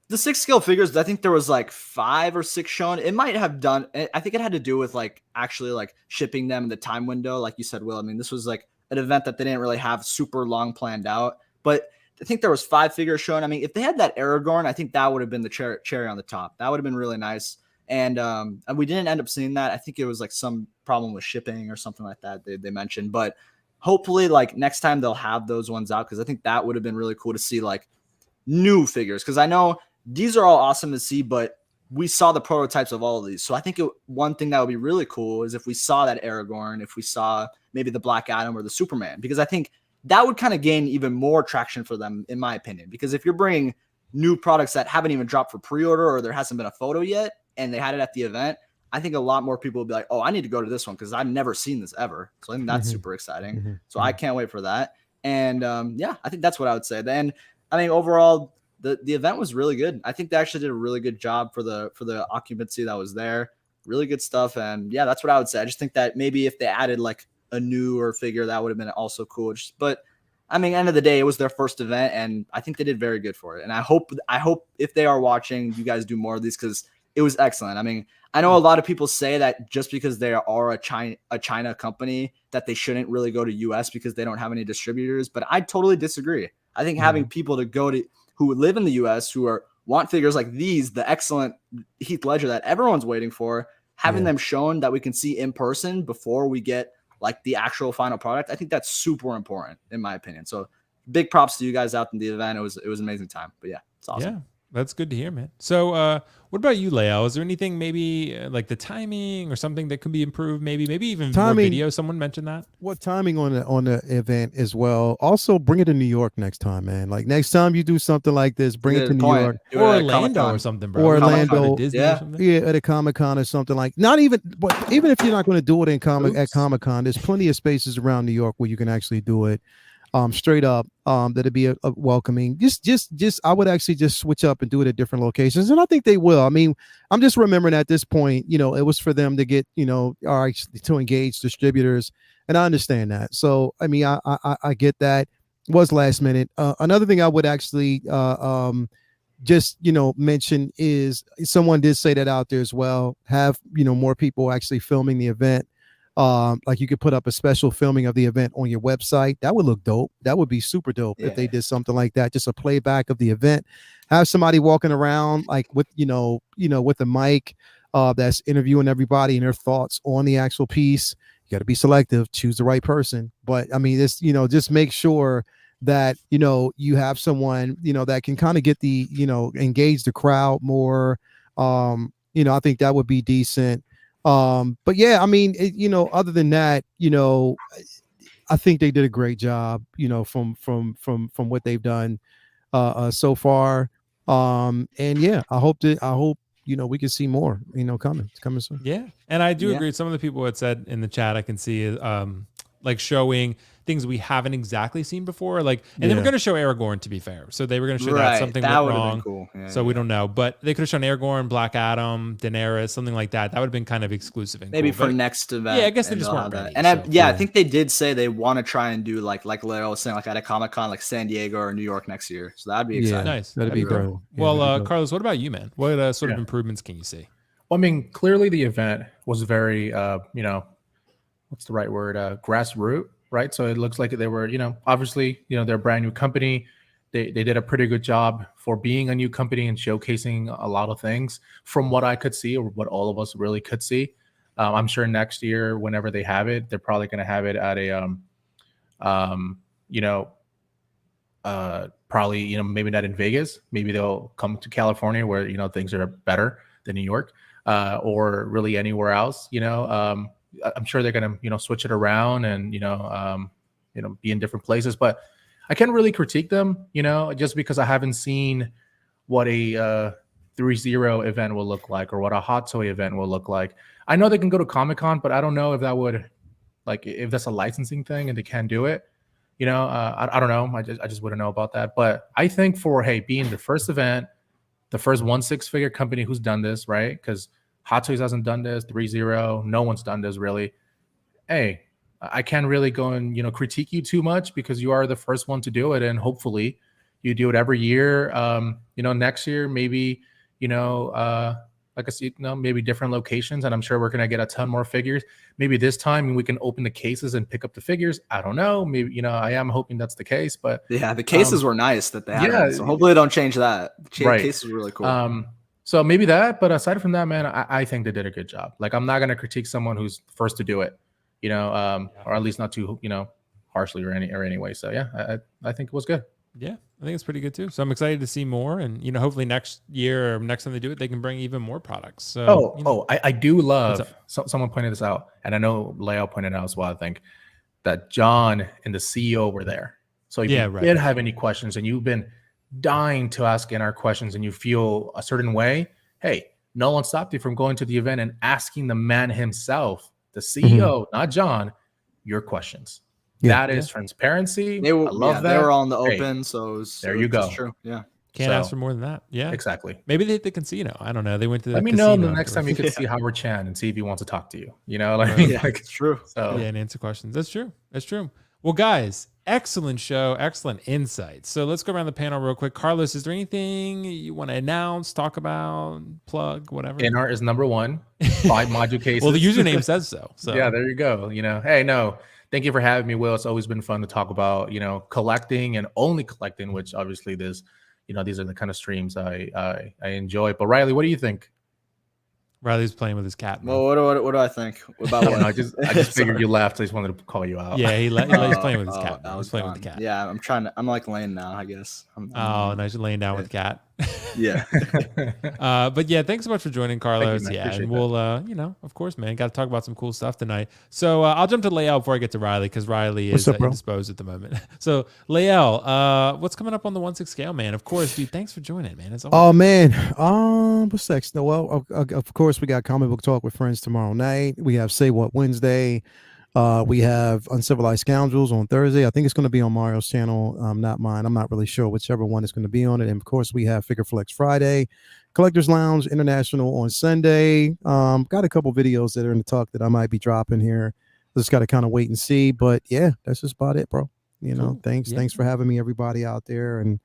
the 6 scale figures, I think there was like 5 or 6 shown. It might have done, I think it had to do with actually shipping them in the time window. Like you said, Will, I mean, this was like an event that they didn't really have super long planned out, but I think there was 5 figures shown. I mean, if they had that Aragorn, I think that would have been the cherry on the top. That would have been really nice. And we didn't end up seeing that. I think it was like some problem with shipping or something like that they mentioned, but hopefully next time they'll have those ones out. Cause I think that would have been really cool to see new figures. Cause I know these are all awesome to see, but we saw the prototypes of all of these. So I think one thing that would be really cool is if we saw that Aragorn, if we saw maybe the Black Adam or the Superman, because I think that would kind of gain even more traction for them, in my opinion, because if you're bringing new products that haven't even dropped for pre-order or there hasn't been a photo yet and they had it at the event, I think a lot more people will be like, oh, I need to go to this one because I've never seen this ever. So I think that's super exciting. So I can't wait for that. And I think that's what I would say. Then, I mean, overall, the event was really good. I think they actually did a really good job for the occupancy that was there. Really good stuff. And yeah, that's what I would say. I just think that maybe if they added a newer figure, that would have been also cool. But I mean, end of the day, it was their first event, and I think they did very good for it. And I hope if they are watching, you guys do more of these because it was excellent. I mean, I know a lot of people say that just because they are a China company that they shouldn't really go to US because they don't have any distributors, but I totally disagree. I think having people to go to who live in the US who want figures like these, the excellent Heath Ledger that everyone's waiting for, having them shown that we can see in person before we get like the actual final product, I think that's super important in my opinion. So big props to you guys out in the event. It was an amazing time. But yeah, it's awesome. Yeah, that's good to hear, man. So what about you, Leo? Is there anything maybe like the timing or something that could be improved? Maybe even more video. Someone mentioned that. What timing on the event as well. Also bring it to New York next time, man. Like next time you do something like this, bring it to New York. Or Orlando or something, bro. Or Orlando, Disney or something. Yeah, at a Comic-Con or something like. Not even, but even if you're not going to do it at Comic-Con, there's plenty of spaces around New York where you can actually do it. Straight up, that'd be a welcoming. Just I would actually just switch up and do it at different locations, and I think they will. I mean, I'm just remembering at this point, you know, it was for them to get, you know, or actually to engage distributors, and I understand that. So I mean, I get that. It was last minute. Another thing I would actually just, you know, mention is someone did say that out there as well. Have, you know, more people actually filming the event. Like you could put up a special filming of the event on your website. That would look dope. That would be super dope if they did something like that. Just a playback of the event. Have somebody walking around like with, you know, with a mic that's interviewing everybody and their thoughts on the actual piece. You got to be selective, choose the right person. But I mean, this, you know, just make sure that, you know, you have someone, you know, that can kind of get the, you know, engage the crowd more. You know, I think that would be decent. But yeah, I mean, you know, other than that, you know, I think they did a great job, you know, from what they've done so far. And yeah, I hope, you know, we can see more, you know, coming soon. Yeah. And I do agree. Some of the people had said in the chat, I can see like showing things we haven't exactly seen before. Like, and they were going to show Aragorn, to be fair. So they were going to show that something went wrong. Cool. So we don't know, but they could have shown Aragorn, Black Adam, Daenerys, something like that. That would have been kind of exclusive. And maybe cool. for next event. Yeah, I guess they just weren't ready. And I think they did say they want to try and do like Leo was saying, like at a Comic-Con, like San Diego or New York next year. So that'd be exciting. Nice. That'd be great. Well, Carlos, what about you, man? What sort of improvements can you see? Well, I mean, clearly the event was very, you know, what's the right word? Grassroots. Right. So it looks like they were, you know, obviously, you know, they're a brand new company. They did a pretty good job for being a new company and showcasing a lot of things from what I could see or what all of us really could see. I'm sure next year, whenever they have it, they're probably going to have it at a, you know, probably, you know, maybe not in Vegas. Maybe they'll come to California where, you know, things are better than New York or really anywhere else, you know. I'm sure they're going to, you know, switch it around and, you know, be in different places, but I can't really critique them, you know, just because I haven't seen what a 3-0 event will look like or what a Hot Toy event will look like. I know they can go to Comic-Con, but I don't know if that would, like, if that's a licensing thing and they can do it, you know, I don't know. I just wouldn't know about that. But I think for, hey, being the first event, the first 1-6-figure company who's done this, right? Because Hot Toys hasn't done this, 3-0. No one's done this really. Hey, I can't really go and, you know, critique you too much because you are the first one to do it. And hopefully you do it every year. You know, next year, maybe, you know, like I said, you know, maybe different locations. And I'm sure we're going to get a ton more figures. Maybe this time we can open the cases and pick up the figures. I don't know. Maybe, you know, I am hoping that's the case. But yeah, the cases were nice that they had. So hopefully they don't change that. The cases were really cool. So maybe that, but aside from that, man, I think they did a good job. Like, I'm not going to critique someone who's first to do it, you know, or at least not too, you know, harshly or anyway. So yeah, I think it was good. Yeah, I think it's pretty good too. So I'm excited to see more, and, you know, hopefully next year or next time they do it, they can bring even more products. So I do love. Someone pointed this out, and I know Leo pointed out as well. I think that John and the CEO were there. So if you did have any questions, and you've been dying to ask in our questions and you feel a certain way, hey, no one stopped you from going to the event and asking the man himself, the CEO, not John, your questions. That is transparency. I love that. They were all in the open, so there you go. True. Yeah. Can't ask for more than that. Yeah, exactly. Maybe they hit the casino. I don't know. They went to the Let me know the next time you can see Howard Chan and see if he wants to talk to you. You know, like, it's true. So and answer questions. That's true. Well, guys, excellent show, excellent insight. So let's go around the panel real quick. Carlos, is there anything you want to announce, talk about, plug, whatever? Inart is #1. Buy module cases. Well, the username says so. So yeah, there you go. Hey, no, thank you for having me, Will. It's always been fun to talk about, collecting and only collecting, which obviously these are the kind of streams I enjoy. But Riley, what do you think? Riley's playing with his cat. Well, what do I think about what? I just figured you left. So I just wanted to call you out. Yeah, he's playing with his cat. He's playing with the cat. Yeah, I'm like laying now, I guess. Nice, you're laying down with the cat. Yeah. But yeah, thanks so much for joining, Carlos. You, and we'll of course, man, got to talk about some cool stuff tonight. So I'll jump to Lael before I get to Riley, because Riley is indisposed at the moment. So Lael, what's coming up on the 1/6 scale, man? Of course, dude, thanks for joining, man. As always. Oh man, what's next? No, well, of course we got comic book talk with friends tomorrow night. We have Say What Wednesday. We have Uncivilized Scoundrels on Thursday. I think it's going to be on Mario's channel, not mine. I'm not really sure whichever one is going to be on it. And of course, we have Figure Flex Friday, Collectors Lounge International on Sunday. Got a couple videos that are in the talk that I might be dropping here. Just got to kind of wait and see. But yeah, that's just about it, bro. Cool. Thanks for having me, everybody out there, and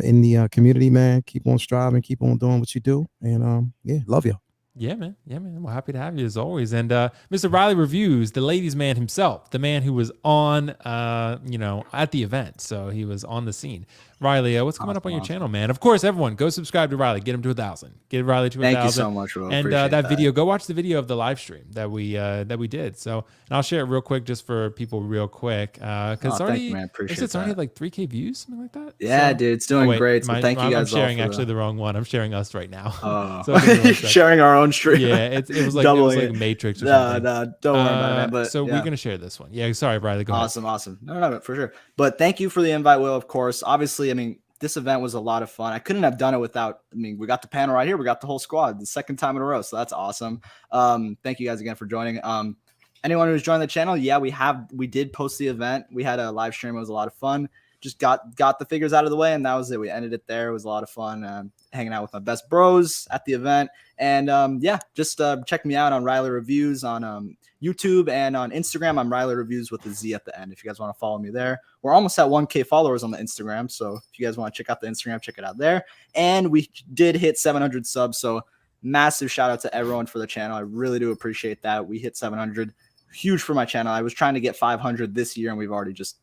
in the community, man. Keep on striving, keep on doing what you do, and love you. Yeah, man. We're happy to have you as always. And Mr. Riley Reviewz, the ladies' man himself, the man who was on, at the event. So he was on the scene. Riley, what's coming up on your channel, man? Of course, everyone, go subscribe to Riley. Get him to 1,000. Get Riley to 1,000. Thank you so much, Will. And that video, go watch the video of the live stream that we did. So, and I'll share it real quick just for people real quick. Because it's already, it's already like 3K views, something like that. Yeah, dude, it's doing great. So thank you guys. I'm sharing actually the wrong one. I'm sharing us right now. So sharing our own stream. Yeah, it was like Matrix or something. No, don't worry about it. But so we're gonna share this one. Yeah, sorry, Riley. Go ahead. Awesome. No, for sure. But thank you for the invite, Will. Of course, obviously, this event was a lot of fun. I couldn't have done it without. We got the panel right here. We got the whole squad, the second time in a row. So that's awesome. Thank you guys again for joining. Anyone who's joined the channel, we did post the event. We had a live stream. It was a lot of fun. Just got the figures out of the way, and that was it. We ended it there. It was a lot of fun hanging out with my best bros at the event. And just check me out on Riley Reviewz on YouTube and on Instagram. I'm Riley Reviewz with a Z at the end. If you guys want to follow me there, we're almost at 1K followers on the Instagram. So if you guys want to check out the Instagram, check it out there. And we did hit 700 subs. So massive shout out to everyone for the channel. I really do appreciate that. We hit 700, huge for my channel. I was trying to get 500 this year, and we've already just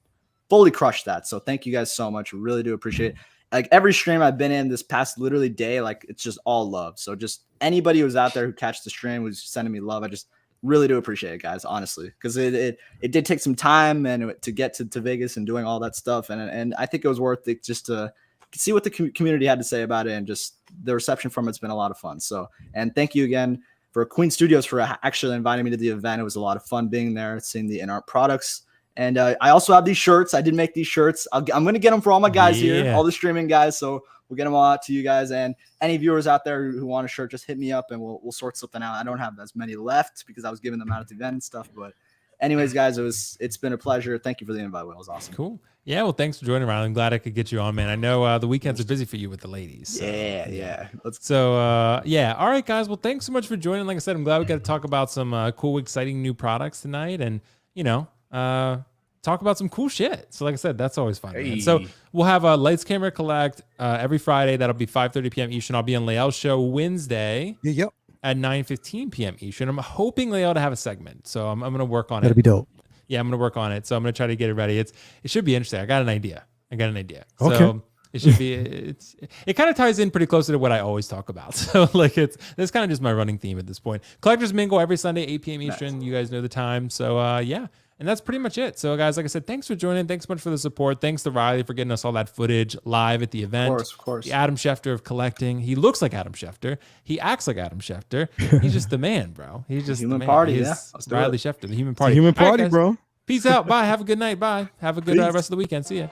fully crushed that. So thank you guys so much. Really do appreciate it. Like every stream I've been in this past literally day, like it's just all love. So just anybody who's out there who catched the stream was sending me love. I just really do appreciate it, guys, honestly, because it did take some time and to get to Vegas and doing all that stuff. And I think it was worth it just to see what the community had to say about it, and just the reception from it's been a lot of fun. So, and thank you again for Queen Studios for actually inviting me to the event. It was a lot of fun being there, seeing the Inart products. And I also have these shirts. I did make these shirts. I'm going to get them for all my guys here, all the streaming guys. So we'll get them all out to you guys. And any viewers out there who want a shirt, just hit me up and we'll sort something out. I don't have as many left because I was giving them out at the event and stuff. But anyways, guys, it's been a pleasure. Thank you for the invite, Will. It was awesome. Cool. Yeah, well, thanks for joining, Riley. I'm glad I could get you on, man. I know the weekends are busy for you with the ladies. So. Yeah. All right, guys. Well, thanks so much for joining. Like I said, I'm glad we got to talk about some cool, exciting new products tonight, and talk about some cool shit. So like I said, that's always fun. Hey. So we'll have a Lights Camera Collect every Friday. That'll be 5:30 p.m. Eastern. I'll be on Lael's show Wednesday. Yep. At 9:15 p.m. Eastern. I'm hoping Lael to have a segment, so I'm going to work on it. That'll be dope. Yeah, I'm going to work on it. So I'm going to try to get it ready. It should be interesting. I got an idea. Okay. So it should be. It kind of ties in pretty closely to what I always talk about. So like that's kind of just my running theme at this point. Collectors Mingle every Sunday 8 p.m. Eastern. Nice. You guys know the time. So yeah. And that's pretty much it. So, guys, like I said, thanks for joining. Thanks so much for the support. Thanks to Riley for getting us all that footage live at the event. Of course. The Adam Schefter of collecting. He looks like Adam Schefter. He acts like Adam Schefter. He's just the man, bro. He's just human the man. Party, He's Riley Schefter, the human party. Human party, right, bro. Peace out. Bye. Have a good night. Bye. Have a good rest of the weekend. See ya.